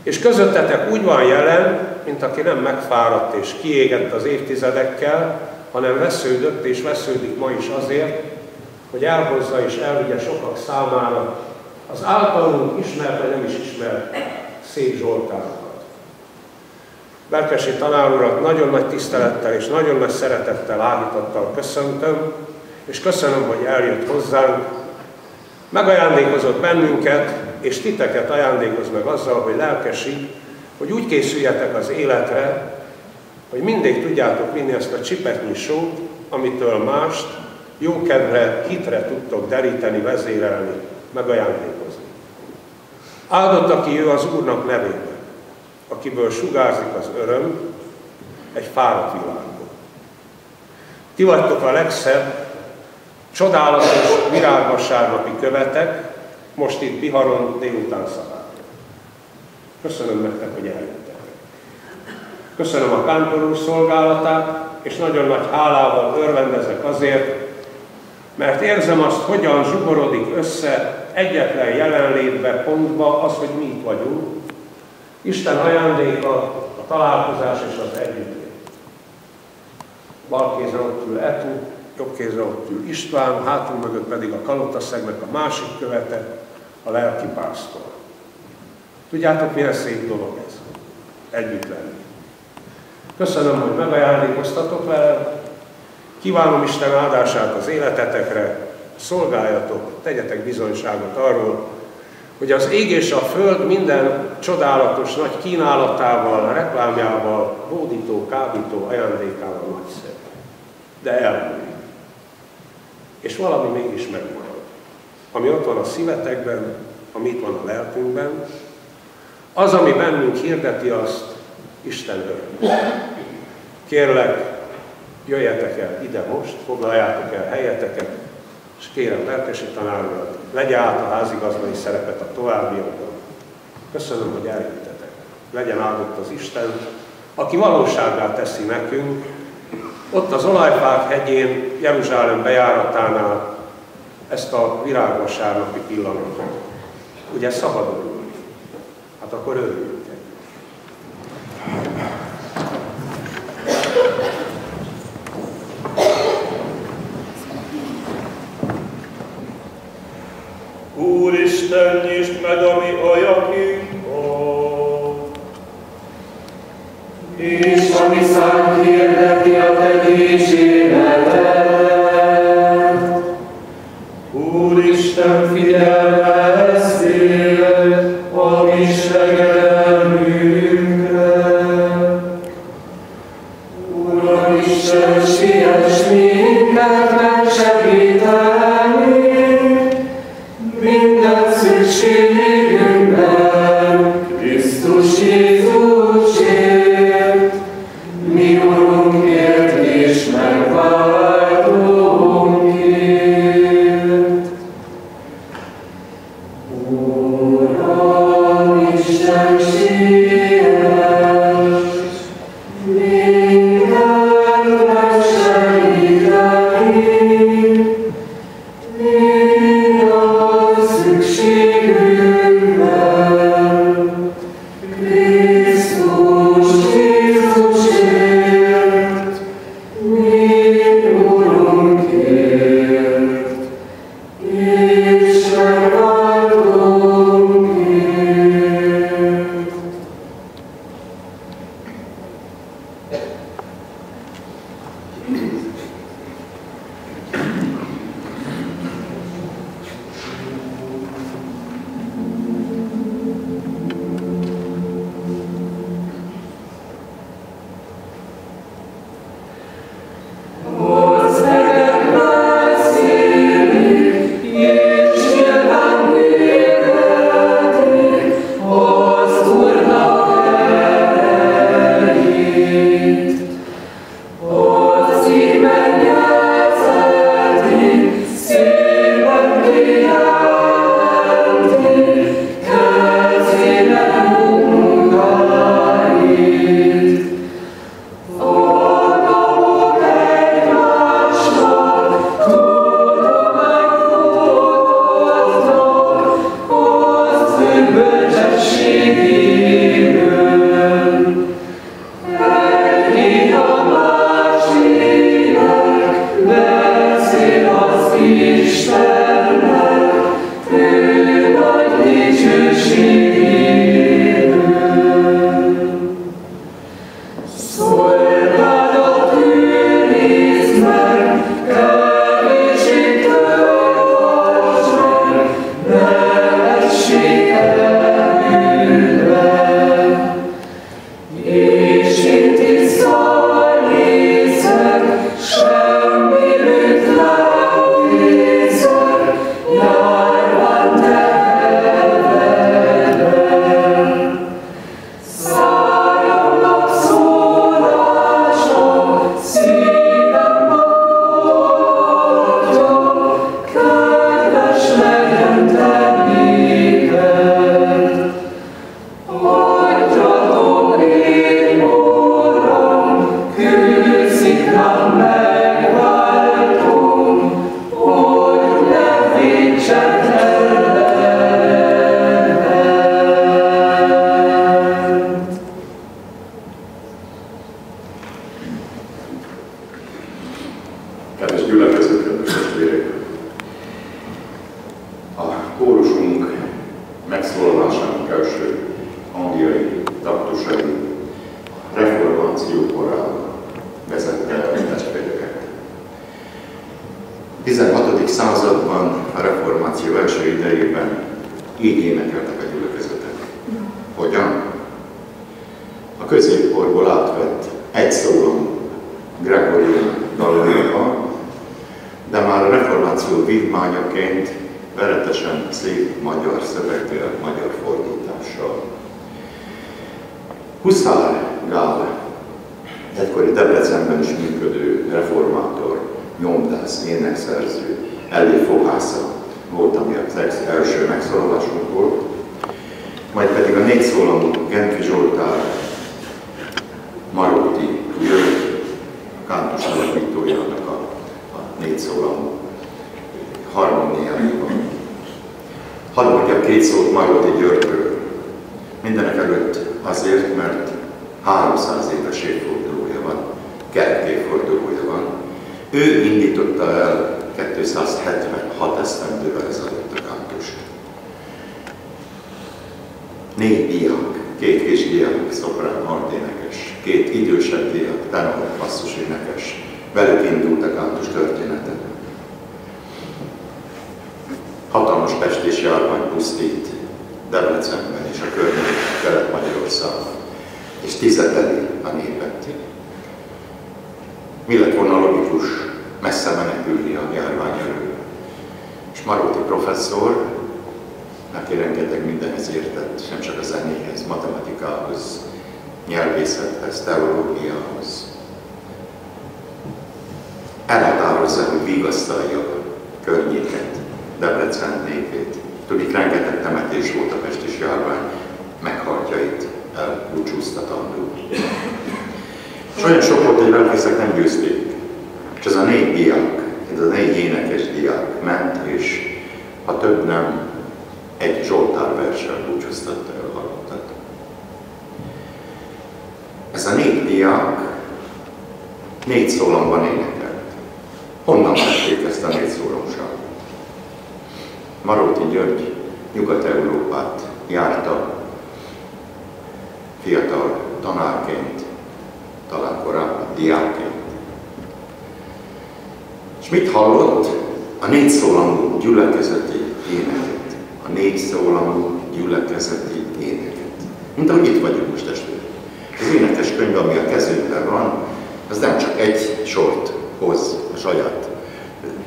és közöttetek úgy van jelen, mint aki nem megfáradt és kiégett az évtizedekkel, hanem vesződött és vesződik ma is azért, hogy elhozza és elvigye sokak számára az általunk ismert vagy nem is ismert szép zsoltárokat. Berkesi tanár urat nagyon nagy tisztelettel és nagyon nagy szeretettel, áhítattal köszöntöm, és köszönöm, hogy eljött hozzánk, megajándékozott bennünket, és titeket ajándékoz meg azzal, hogy lelkesít, hogy úgy készüljetek az életre, hogy mindig tudjátok vinni ezt a csipetnyi sót, amitől mást jókedvre, hitre tudtok deríteni, vezérelni, megajándékozni. Áldott, aki ő az Úrnak nevében, akiből sugárzik az öröm egy fáradt világból. Ti vagytok a legszebb, csodálatos virágvasárnapi követek, most itt Biharon délután szabad. Köszönöm nektek, hogy eljöttek. Köszönöm a kántor úr szolgálatát, és nagyon nagy hálával örvendezek azért, mert érzem azt, hogyan zsugorodik össze egyetlen jelenlétbe, pontba az, hogy mi itt vagyunk. Isten ajándéka, a találkozás és az együttlét. Bal kézen ott ül Etu, jobb kézre ott ül István, hátul mögött pedig a Kalotaszegnek a másik követe, a lelkipásztor. Tudjátok, milyen szép dolog ez? Együtt lenni. Köszönöm, hogy megajándékoztatok vele. Kívánom Isten áldását az életetekre, szolgáljatok, tegyetek bizonyságot arról, hogy az ég és a föld minden csodálatos nagy kínálatával, reklámjával, hódító, kábító ajándékával nagyszerű. De elmúlik. És valami mégis megmarad. Ami ott van a szívetekben, ami itt van a lelkünkben, az, ami bennünk hirdeti, azt Isten öröm. Kérlek, jöjjetek el ide most, foglaljátok el helyeteket, és kérem lelkesi tanárodat, vegye át a házigazday szerepet a továbbiakban. Köszönöm, hogy eljöttetek. Legyen áldott az Isten, aki valósággá teszi nekünk, ott az Olajfák hegyén, Jeruzsálem bejáratánál ezt a virágvasárnapi pillanatot. Ugye szabad örülni? Hát akkor örüljünk.
Úristen, nyisd meg a mi ajainkat, és a mi szánk hirdeti a te dicséreted. Úristen, figyelmezzél a mi segedelmünkre. Uram Isten, siess minket megsegíteni, minden szükségünkben, Krisztus Jézusért, mi Urunkért és megváltónkért. Uram Isten, siess minket megsegíteni, szükségünk.
kórusunk megszólalásának első hangjai, taktusai reformáció korán vezette el a testvéreket. 16. században, a reformáció első idejében így énekeltek a gyülekezetek. Hogyan? A középkorból átvett egyszólamú gregorián dallamokban, de már a reformáció vívmányaként veretesen szép magyar szöveggel, magyar fordítással. Huszár Gál, egykori Debrecenben is működő reformátor, nyomdász, énekszerző, elérfogásza volt, ami az első megszólalásunk volt, majd pedig a négyszólamú Genfi Zsoltár, Marotti György, a kántus alapítójának a négyszólamú harmóniájában. Hadd mondjak két szót Marotti Györgyről. Mindenek előtt azért, mert 300 éves évfordulója van, kerek évfordulója van. Ő indította el 276 esztendővel ezelőtt a kántust. 4 diák, 2 kisdiák, szoprán, alténekes, 2 idősebb diák, tenor, basszus énekes. Velük indult a kántus története. Hatalmas pestés járvány pusztít Debrecenben és a környék Kelet-Magyarországon, és tizedeli a népet. Mi lett volna logikus messze menekülni a járvány elől? És Marotti professzor, neki rengeteg mindenhez értett, nem csak a zenéhez, matematikához, nyelvészethez, teológiához. Elhatározza, hogy vigasztalja a környéket, Debrecen népét. Tudjuk, rengeteg temetés volt a pestis járvány, meghaltjait elbúcsúztatandó. És olyan sok volt, hogy lelkészek nem győzték. És ez a 4 diák, ez a 4 énekes diák ment, és ha több nem, egy Zsoltár verssel búcsúztatta el a halottat. Ez a 4 diák 4 szólamban énekelt. Honnan vették ezt a 4 szólamságot? Marotti György Nyugat-Európát járta fiatal tanárként, talán korábban diákként. És mit hallott? A 4 szólamú gyülekezeti éneket. A 4 szólamú gyülekezeti éneket. Mint ahogy itt vagyunk most testvérek. Az énekes könyv, ami a kezünkben van, az nem csak egy sort hoz a saját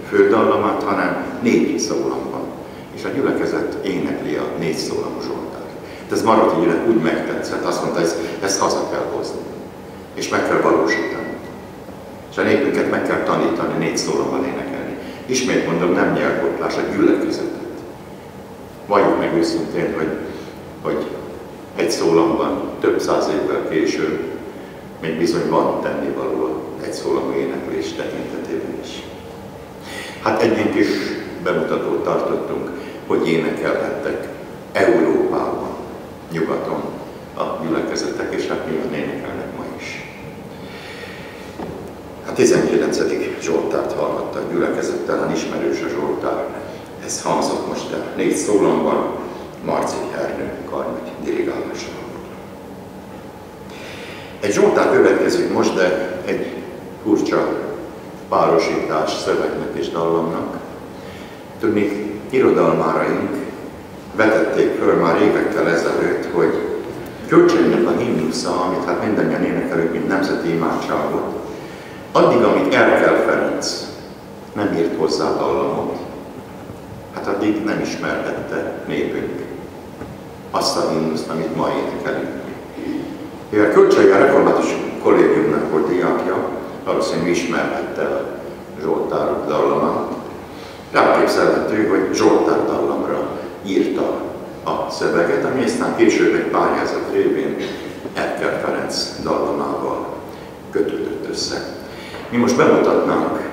fődallamát, hanem 4 szólamban. És a gyülekezet énekli a 4 szólamú Zsoltárt. De ez Marotti Györgynek úgy megtetszett, azt mondta, ezt haza kell hozni. És meg kell valósítani. És a népünket meg kell tanítani 4 szólamban énekelni. Ismét mondom, nem nyelvbotlás, a gyülekezetet. Valljuk meg őszintén, hogy egy szólamban több száz évvel később még bizony van tennivaló egy szólamú éneklés tekintetében is. Hát egy kis bemutatót tartottunk, hogy énekelhettek Európában, nyugaton a gyülekezetek, és hát nyilván énekelnek ma is. A 19. Zsoltárt hallgatta a gyülekezet, talán ismerős a Zsoltár. Ez hangzott most el 4 szólamban, Marci Ernő karmegy dirigálásával. Egy Zsoltár következik most, de egy furcsa párosítás szövegnek és dallamnak. Tudni, irodalmáraink vetették föl már évekkel ezelőtt, hogy Kölcseinek a himnusza, amit hát mindannyian énekelünk, mint nemzeti imádságot, addig, amíg Erkel Ferenc nem írt hozzá dallamot, hát addig nem ismerhette népünk azt a himnuszt, amit ma énekelünk. Mivel Kölcsei a református kollégiumnak volt diákja, valószínűleg ismerhette a Zsoltárok dallamát. Elképzelhető, hogy Zsoltár dallamra írta a szöveget, ami aztán később egy pályázat révén Erkel Ferenc dallamával kötődött össze. Mi most bemutatnánk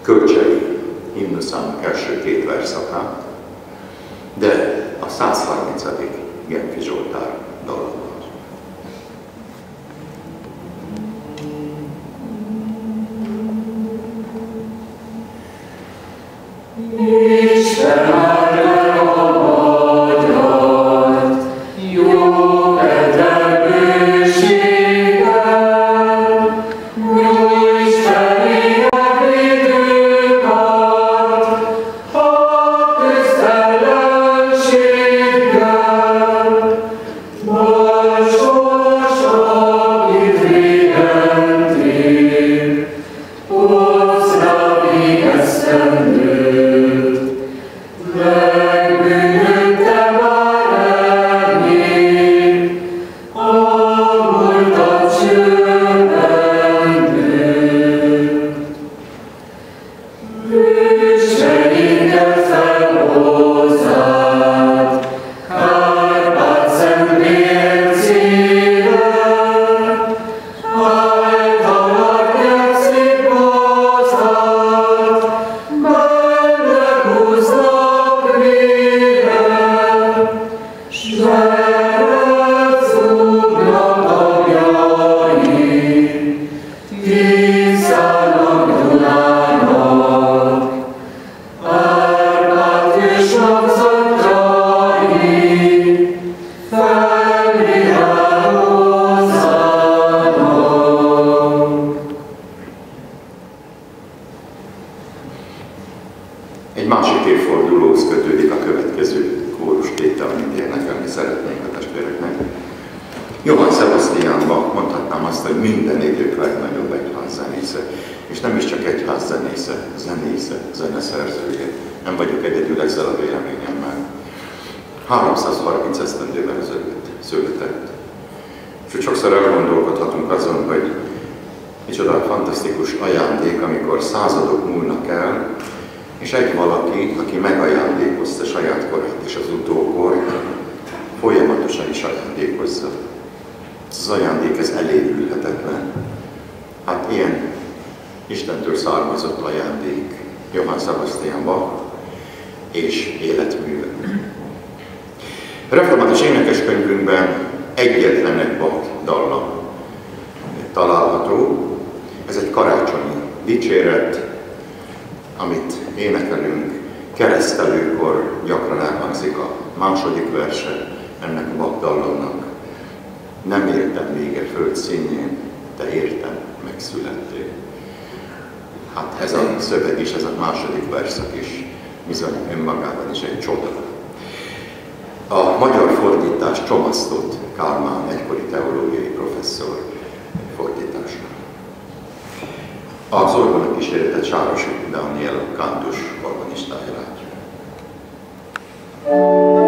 Kölcsei himnuszának első 2 verszakát, de a 130. Genfi Zsoltár dallammal.
Isten áldja
Johann Sebastian Bach, mondhatnám azt, hogy minden idők legnagyobb egyházzenésze. És nem is csak egyházzenésze, zenésze, zeneszerzője. Nem vagyok egyedül ezzel a véleményemmel. 330 esztendővel ezelőtt született. És sokszor elgondolkodhatunk azon, hogy micsoda fantasztikus ajándék, amikor századok múlnak el, és egy valaki, aki megajándékozta saját korát és az utókort, folyamatosan is ajándékozza. Ez az ajándék, ez elévülhetetlen. Hát ilyen Istentől származott ajándék Johann Sebastian Bach és életműve. A református énekeskönyvünkben egyetlen egy Bach dallam található. Ez egy karácsonyi dicséret, amit énekelünk keresztelőkor, gyakran elhangzik a második verse ennek a Bach dallamnak. Nem értem még a föld színjén, te értem, megszülettél. Hát ez a szöveg is, ez a második verszak is bizony önmagában is egy csoda. A magyar fordítás csomasztott Kálmán egykori teológiai professzor fordítása. Az orgona kíséretet Sárosi Dániel kántus organistája látja.
Oh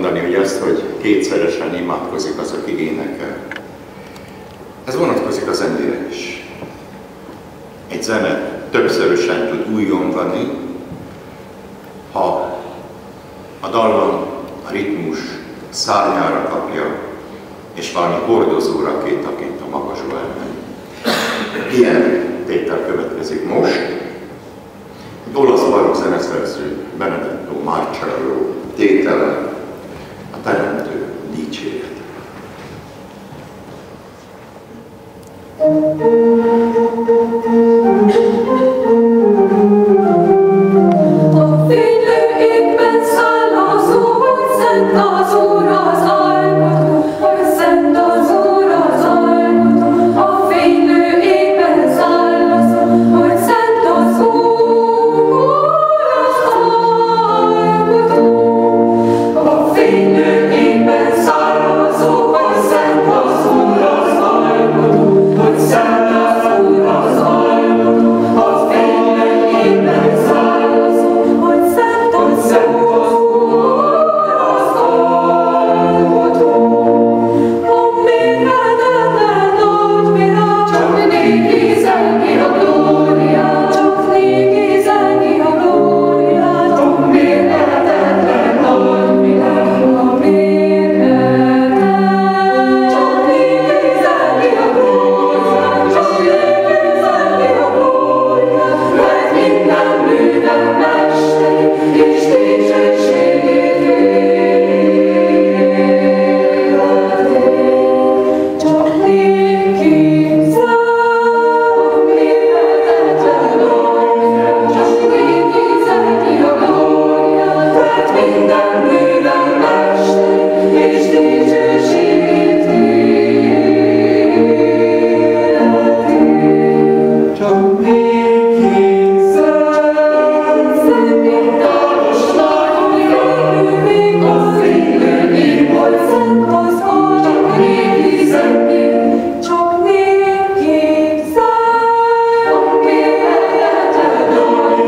mondani, hogy azt, hogy kétszeresen imádkozik az, aki énekel. Ez vonatkozik a zenére is. Egy zene többszörösen tud újongani, ha a dallam, a ritmus szárnyára kapja, és valami hordozó rakétaként a magasba elmegy. Ilyen tétel következik most. Egy olasz barokk zeneszerző, Benedetto Marcello tétele, a Teremtő dicséret.
A fénylő égben szállazó, hogy szent az Úr az alkotó, hogy szent az Úr az alkotó. A fénylő égben szállazó, hogy szent az Úr az alkotó. A fénylő égben szállazó, hogy szent az Úr az alkotó, hogy szent az Úr az alkotó. A fénylő égben szállazó, hogy szent az Úr az alkotó. A mérhetetlen nagy világ, csak néki zengi a glóriát, csak néki zengi a glóriát. A mérhetetlen nagy világ, a mérhetetlen, csak néki zengi a glóriát, csak néki zengi a glóriát. Mert minden műve mesteri, és dicsőségét életi. Csak néki a mérhetetlen nagy, csak néki zengi a glóriát. Mert minden műve mesteri, és dicsőségét életi. Csak néki szent, dalos nagy fénylő, a fénylő ég, hogy szent az Úr. Csak néki zengi, csak néki szent, a mérhetetlen nagy,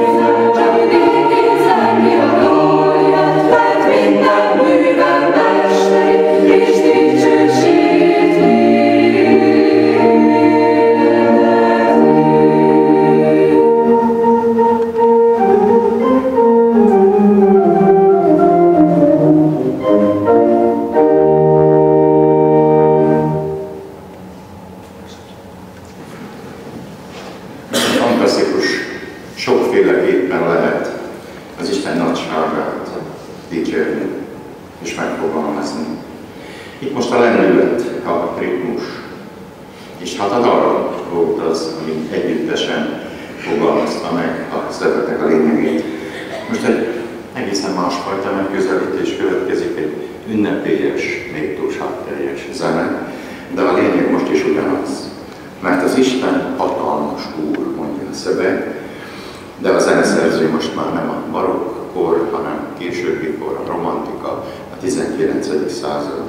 csak néki zengi a glóriát. Mert minden műve mesteri, és dicsőségét életi.
Fantasztikus, sokféleképpen lehet az Isten nagyságát dicsérni és megfogalmazni. Itt most a lendület, a ritmus, és hát a dal volt az, ami együttesen fogalmazta meg a szövegnek a lényegét. Most egy egészen másfajta megközelítés következik, egy ünnepélyes, méltóságteljes zene, de a lényeg most is ugyanaz. Mert az Isten hatalmas Úr, mondja a szöveg, de a zeneszerző most már nem a barokk kor, hanem későbbi kor, a romantika, a 19. század,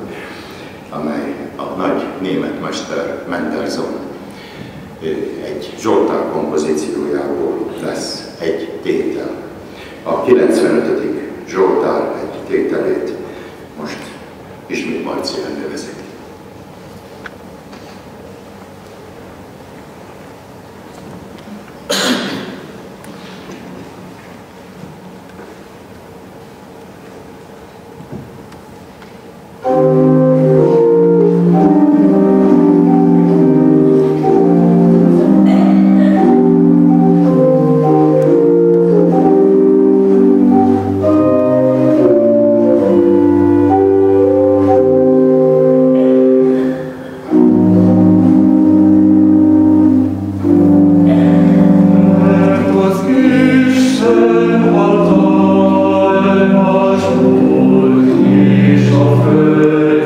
amely a nagy német mester Mendelssohn egy Zsoltár kompozíciójából lesz egy tétel. A 95. Zsoltár egy tételét most ismét Marci elnevezik.
Föld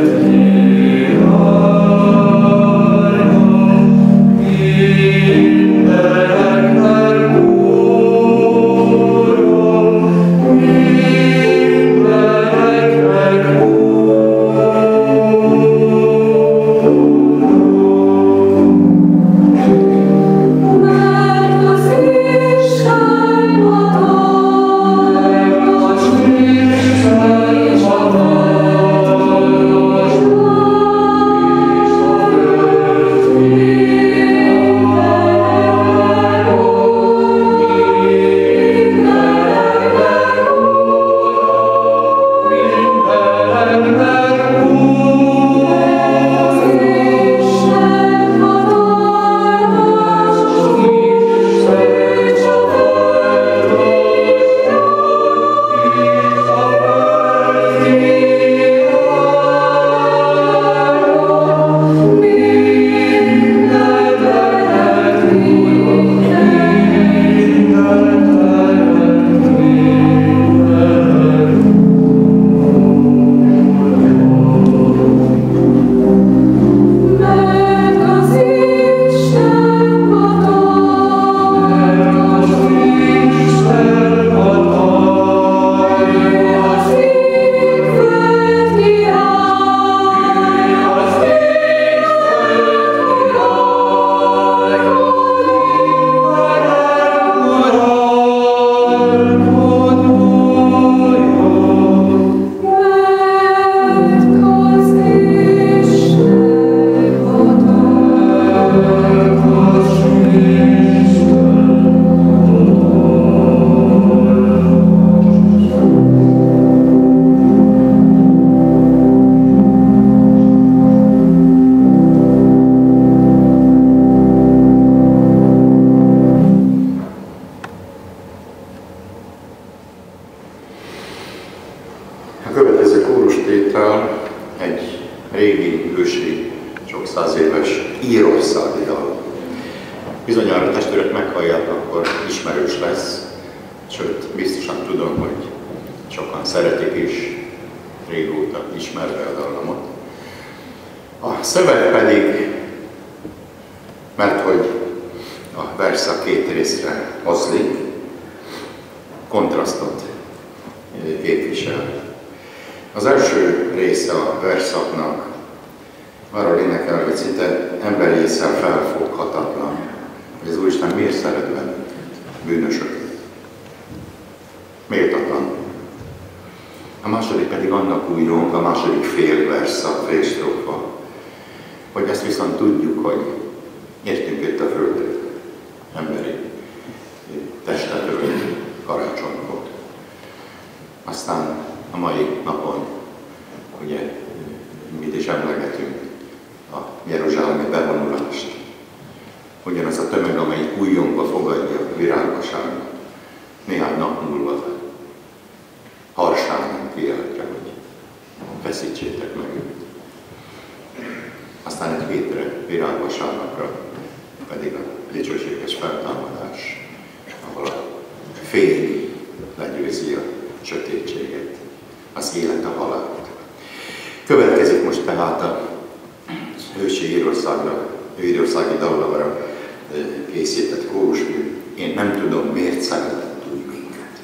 dallammal egy régi, ősi, sok száz éves írországi dal. Bizonyára testvérek meghallják, akkor ismerős lesz, sőt, biztosan tudom, hogy sokan szeretik is, régóta ismerve a dallamot. A szöveg pedig, mert hogy a verszak két részre oszlik, kontrasztot képvisel. Az első része a verszaknak arról énekel, hogy szinte emberi ésszel felfoghatatlan, hogy az Úristen miért szeret bennünket, bűnösöket. Méltatlan. A második pedig annak újjong, a második fél verszak, félstrófa, hogy ezt viszont tudjuk, hogy értünk itt a földre, emberi testet ölt karácsonykor. Aztán a mai napon, ugye, mit is emlegetünk, a jeruzsálemi bevonulást. Ugyanaz a tömeg, amelyik újjongva fogadja a virágvaságot, néhány nap múlva harsányan kiáltja, hogy feszítsétek meg őt. Aztán egy hétre, virágvasárnapra pedig a dicsőséges feltámadás, ahol a fény legyőzi a sötétséget, az élet a halált. Következik most tehát a ősi írországi dallamra készített kórusmű. Én nem tudom, miért szeretett úgy minket.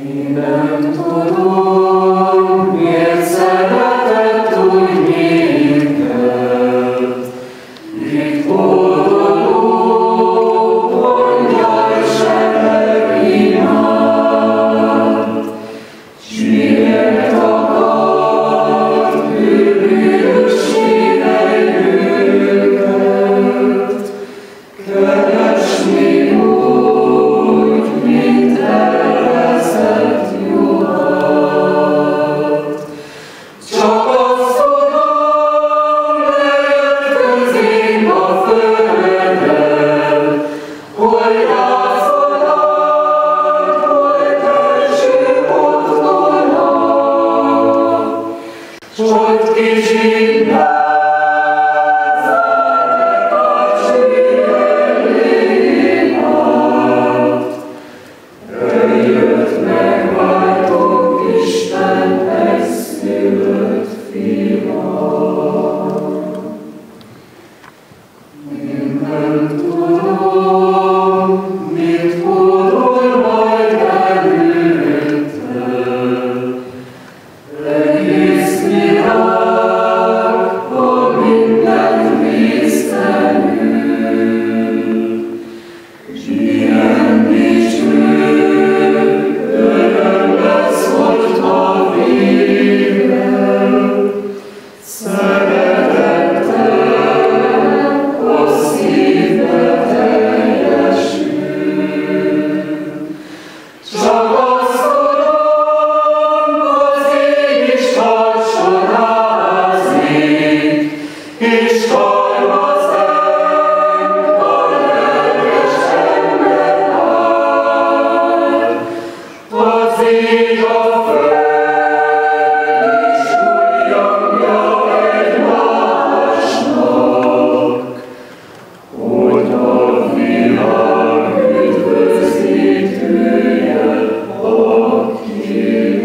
Én nem tudom, miért szeretett úgy minket. Mit boldogul, mondja Isten imád. S miért akart ő bűnösségre őket keresni úgy, mint elveszett juhat. Csak azt tudom, lejött közénk a földön, hogy rászolalt volt első otthona, s hogy kicsit lázálják a sírellémát. Eljött megváltók Isten egyszülött fiát. Én nem tudom, mit hódol majd előttem. Egész világ a mindent víztenül. S ilyen dicső öröm lesz, hogy ma végre szeretettel a szívbe teljesül. Csak azt tudom, az ég is hasonlázik, és karmazánk a lelkes ember áll. Az ég a föld is újjongja egymásnak, hogy a világ üdvözítője a király.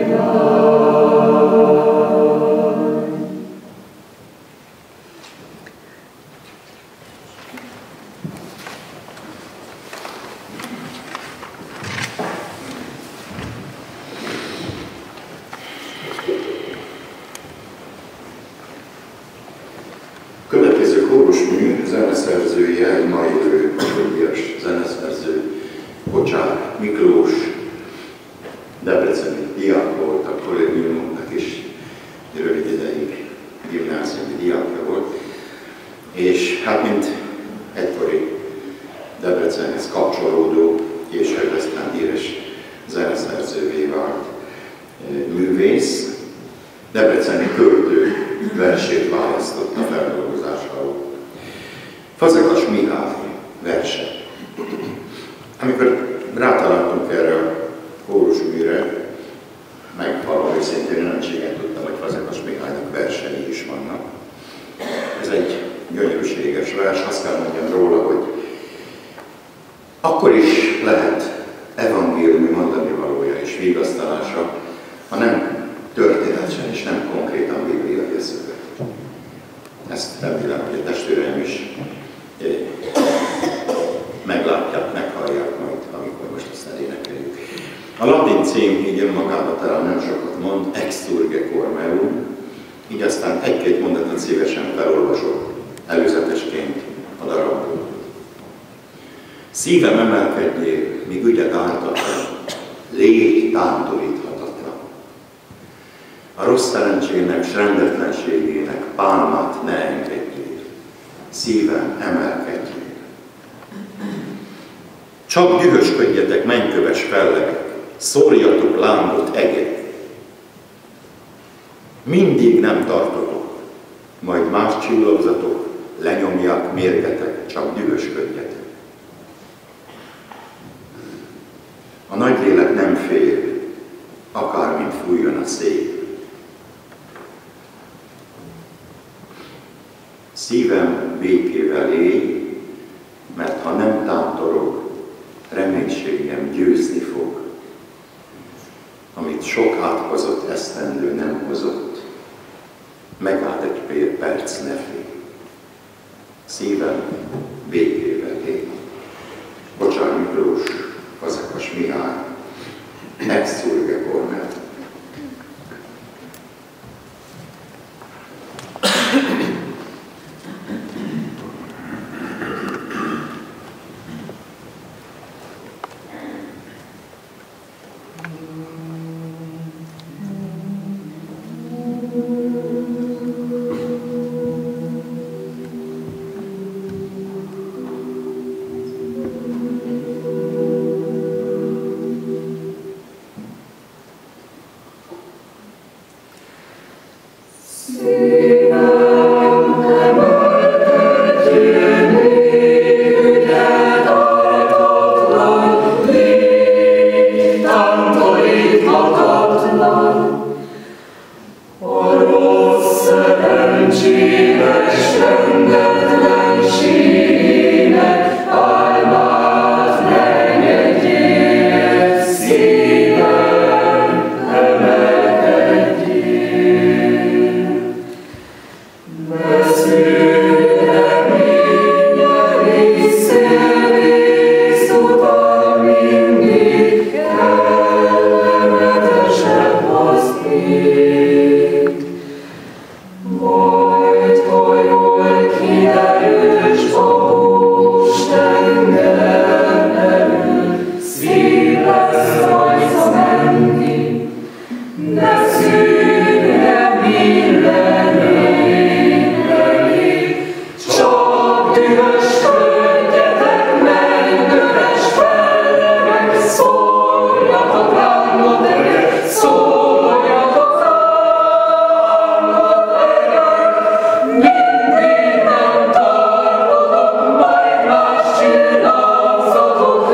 Következő kórusmű zeneszerzője egy mai díjas zeneszerző, Kocsár Miklós, debreceni diák volt, a kollégiumnak is rövid ideig gimnáziumi diákja volt, és hát mint egykori Debrecenhez kapcsolódó, később aztán híres debreceni költő versét választotta feldolgozásául. Fazekas Mihály verse. Amikor rátaláltunk erre a kórusműre, megvalóan őszintén nem tudtam, hogy Fazekas Mihálynak versei is vannak. Ez egy gyönyörűséges vers, azt kell mondjam róla, hogy akkor is lehet evangéliumi mondani valója és vigasztalása, ha nem történetesen és nem konkrétan bibliai eszüket. Ezt remélem, hogy a testvéreim is meglátják, meghallják majd, amikor most ezt elénekeljük. A latin cím így önmagában talán nem sokat mond, exsurge cor meum, így aztán egy-két mondatot szívesen felolvasok előzetesként a darabból. Szívem emelkedjél, míg ügyed ártatlan, légy tántoríthatatlan. A rossz szerencsének s rendetlenségének pálmát ne engedjél, szívem emelkedjél. Csak dühösködjetek, mennyköves fellegek, szórjatok lángot eget. Mindig nem tartotok, majd más csillagzatok lenyomják mérgetek, csak dühösködjetek. A nagy lélek nem fél, akármint fújjon a szél. Szívem békével él, mert ha nem tántorog, reménységem győzni fog. Amit sok átkozott esztendő nem hozott, megállt egy perc ne fél. Szívem békével él. Bocsár Miklós, Fazekas Mihály, exsurge cor meum.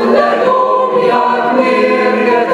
Lenyomják mérget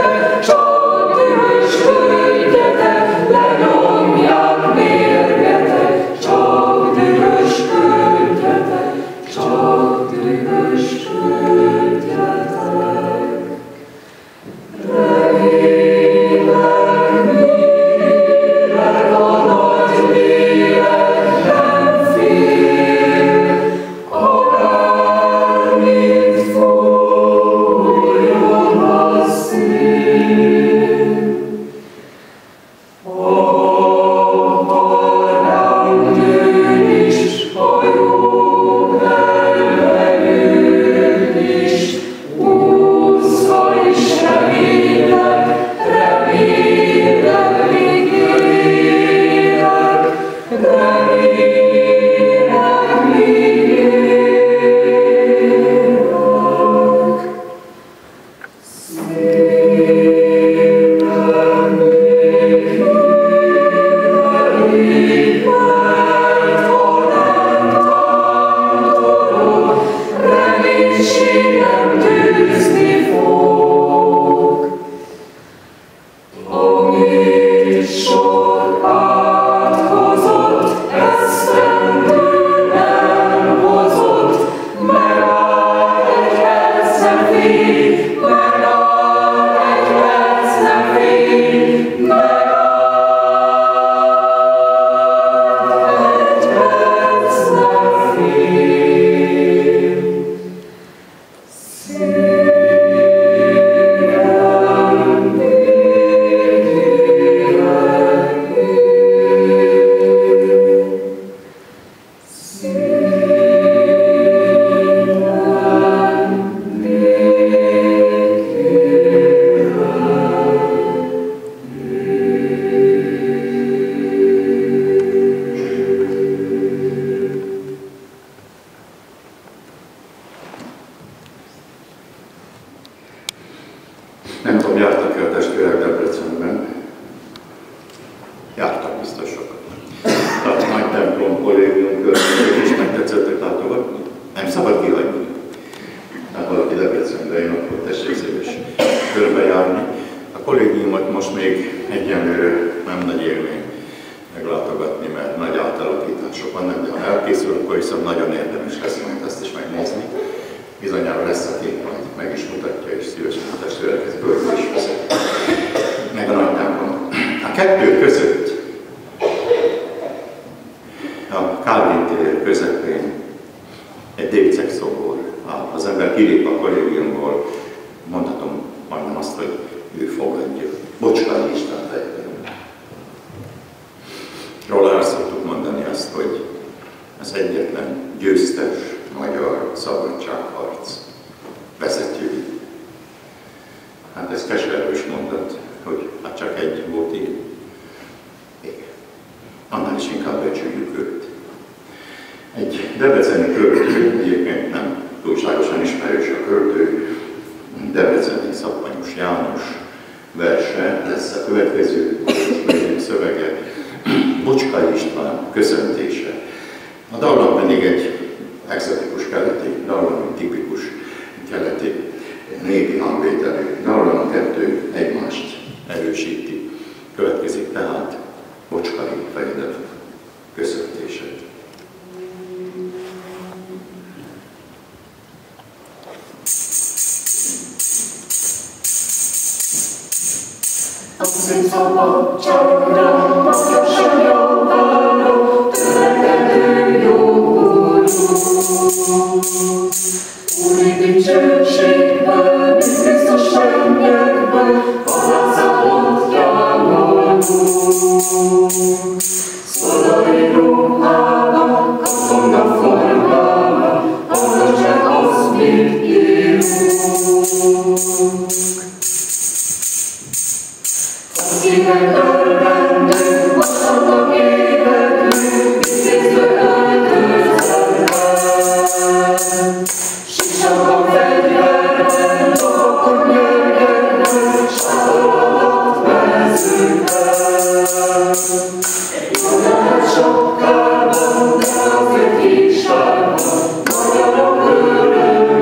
testvérek Debrecenben. Jártak biztos sokat. A nagy templom kollégium körül is megtetszettek látogatni. Nem szabad kihagyni. Hát valaki Debrecenben jön, akkor tessék szíves körbejárni. A kollégiumot most még egyenlőre nem nagy élmény meglátogatni, mert nagy átalakítások vannak, de ha elkészül, akkor viszont nagyon érdemes lesz majd ezt is megnézni. Bizonyára lesz, aki majd meg is mutatja, és szívesen a testvérek ezt bőrbe is vezet. Meg a nagy templom. A kettő között, a Kálvin tér közepén egy dépceg szobor. Az ember kilép a kollégiumból, mondhatom majdnem azt, hogy ő fogadja. Bocskai Isten fejben. Róla el szoktuk mondani azt, hogy az egyetlen győztes magyar szabadságharc vezetői. Hát ez keserős mondat, hogy hát csak egy volt így. Annál is inkább becsüljük őt. Egy debreceni költő, egyébként nem túlságosan ismerős a költő, debreceni Szappanyos János verse lesz a következő szövege, Bocskai István köszöntése. A dallam pedig egy egzotikus keleti dallam, tipikus keleti népi hangvételű dallam, a kettő egymást erősíti. Következik tehát Bocskai fejedet köszöntése.
Szép szabadságra, magyarság javára, törekedő jó Úr. Úri dicsőségben, biztos mennyekben, halálszállat járnál. Szolai ruhába, katona formába, hallgassák azt, mit írunk. Szíven örvendő, vasalnak évedő, viszéző öltözőben. Sisakban fegyverben, lovakon nyergetben, sátor alatt mezőben. Egy odahet sokkában, de azért hígságban, magyarok örömében.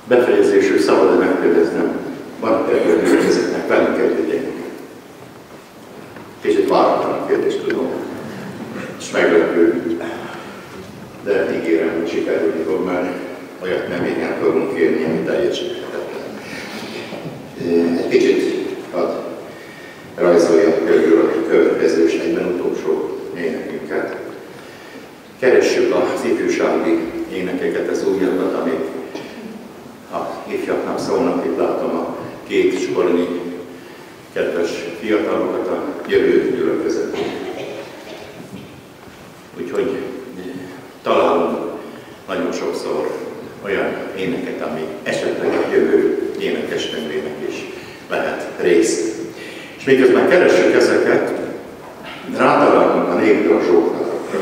Befejezésül szabad megkérdeznem, van-e kérdezőknek velünk egyébként? Kicsit váratlan a kérdést, tudom, és meglepő, de ígérem, hogy sikerülni fog, mert olyat nem igen fogunk kérni, ami teljesíthetetlen. Egy kicsit hadd rajzoljak körül a következő és egyben utolsó énekünket. Keressük az ifjúsági énekeket, az újabbat, amik a ifjaknak szólnak, itt látom a két sornyi kedves fiatalokat a jövő gyülekezetben. Úgyhogy találunk nagyon sokszor olyan éneket, ami esetleg a jövő énekesnővének is lehet rész. És miközben keressük ezeket, rátalálunk a népdal zsóknálokra.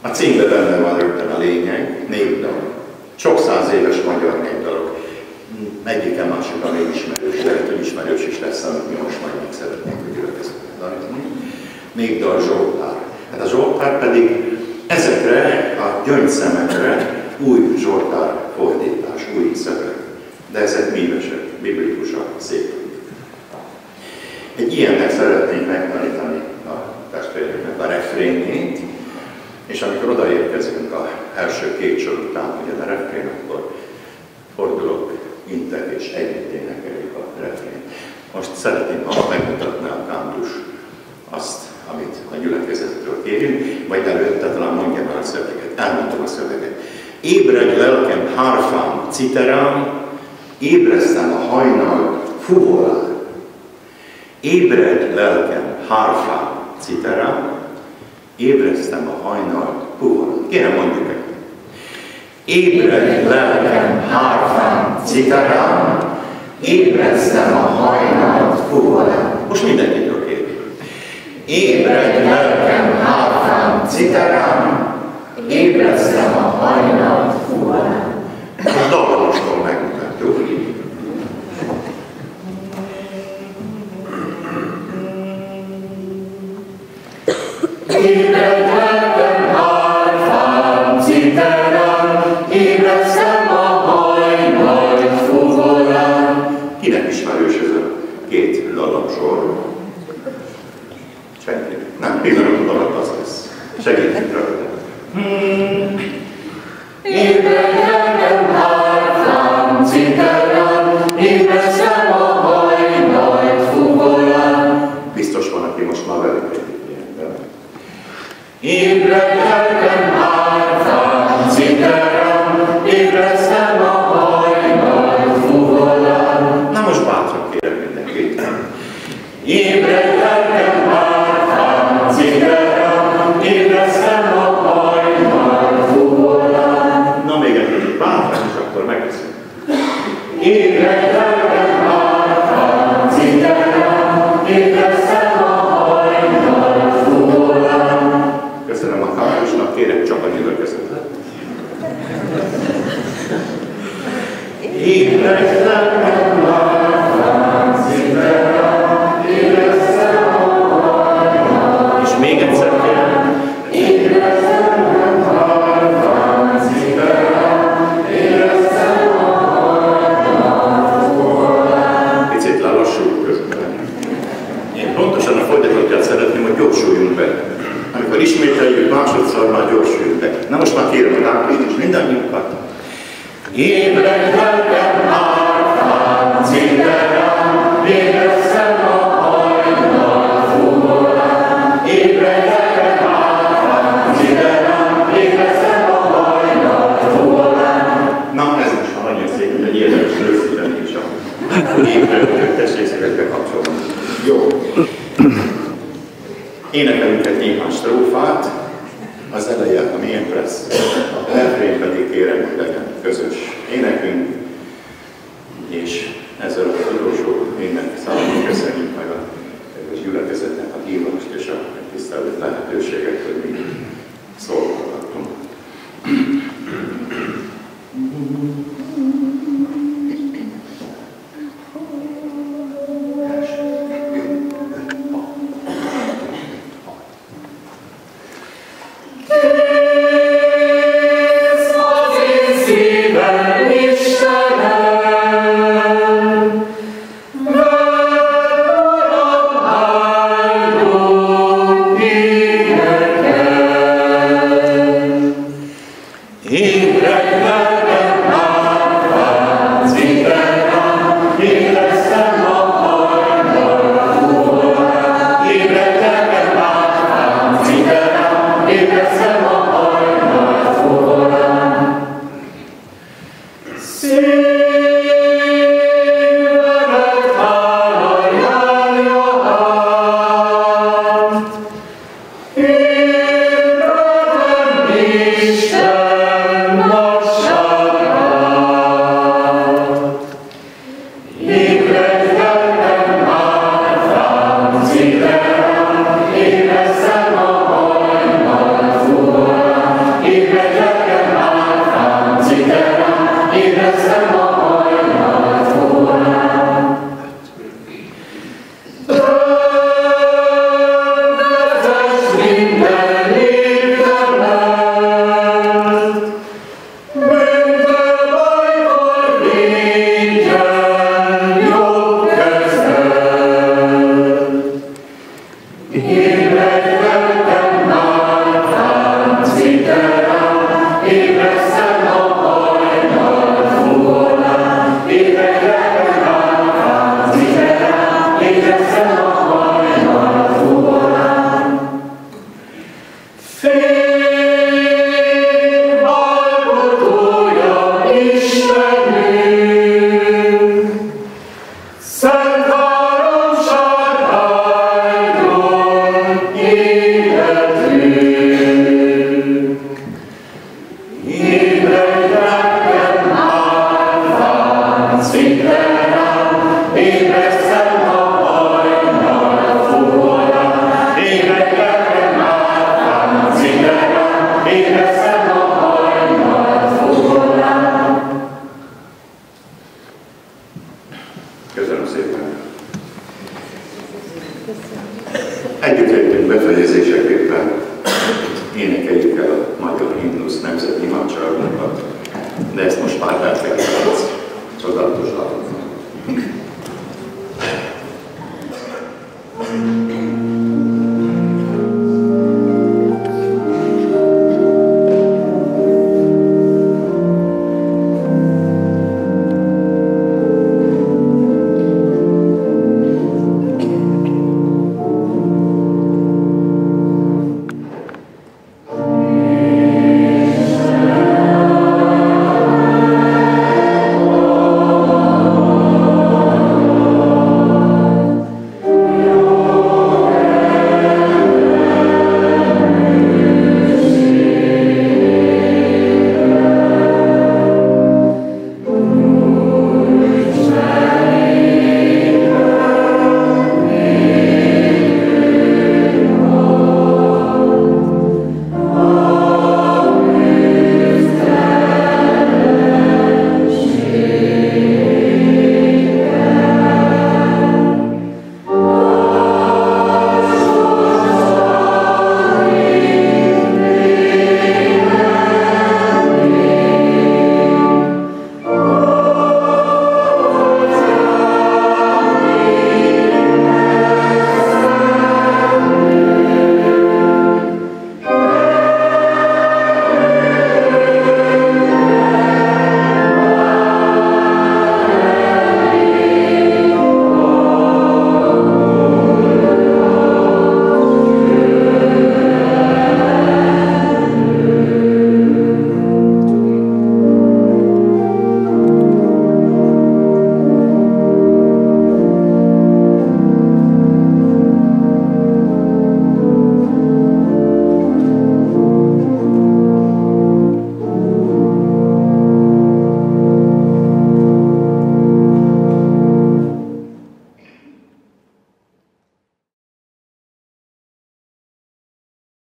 A címben benne van rögtön a lényeg, népdal. Sok száz éves magyar népdalok. Egyike másik, ami ismerős, lehet, hogy ismerős is lesz, amit mi most majd még szeretnénk, hogy gyülekezetben. Még dal Zsoltár. Hát a Zsoltár pedig ezekre a gyöngyszemekre új Zsoltár fordítás, új szöveg. De ezek mívesek, biblikusak, szépek. Egy ilyennek szeretnénk megtanítani a testvéreknek a refrénjét, és amikor odaérkezünk az első két sor után, ugye a refrén, akkor fordulok, intek és együtt énekeljük a refrént. Most szeretném, ha megmutatná a kántus azt, amit a gyülekezettől kérünk, vagy előtte talán mondjam el a szöveget, elmondom a szöveget. Ébredj lelkem hárfám, citerám, ébresztem a hajnal fuvolán. Ébredj lelkem hárfám, citerám, ébresztem a hajnal fuvolán. Kérem, mondjuk el. Ébredj lelkem hárfám, citerám, ébresztem a hajnal fuvolán. Most mindenkitől kérjük. Ébredj lelkem hárfám, citerám, ébresztem a hajnal fuvolán. A dallamostól megmutatjuk.
Ébredj lelkem hárfám, citerám, ébresztem a hajnal fuvolán.
Kinek ismerős ez a két dallamsor? Senki. Nem, pillanat alatt az lesz. Segítünk röviden.
Ébredj lelkem hárfám, citerám, ébresztem a hajnal fuvolán.
Biztos van, aki most már velük együtt ilyenben.
Ébredj lelkem hárfám, citerám, ébresztem a hajnal fuvolán.
Na most bátran kérem mindenkit.
Ébredj lelkem hárfám, citerám, ébresztem a hajnal fuvolán.
Na még egy kicsit bátran, és akkor megveszünk.
Ébredj lelkem hárfám, citerám, ébresztem a hajnal fuvolán.
Köszönöm a károsnak, kérek csak a gyülekezetet.
Ébredj lelkem hárfám, citerám, ébresztem a hajnal.
És még egyszer kérem.
Ébredj lelkem hárfám, citerám, ébresztem a hajnal fuvolán.
Picit lelassult közben. Én pontosan a folytatotját szeretném, hogy gyorsuljunk be. Amikor ismételjük, másodszor már gyorsuljunk be. Na most már kérem a támogatást és mindannyiunkat.
Ébredj lelkem hárfám, citerám, ébresztem a hajnal fuvolán. Ébredj lelkem hárfám, citerám, ébresztem a hajnal fuvolán.
Na, ez most már nagyon szép, hogy egy érdemes rögzíteni is a ébredőt, tessék szívekbe kapcsolni. Jó. Énekelünk egy néhány strófát, az eleje a miénk lesz, a refrén pedig kérem, hogy legyen közös énekünk, és ezzel az utolsó ének számomra köszönjük meg a gyülekezetnek a hívást és a tisztelő lehetőséget, hogy mi szolgálhatunk. szépen. Együtt léptünk befejezéseképpen, énekeljük el a magyar himnusz nemzeti imádságunkat, de ezt most már el kell csodálatos állapotban.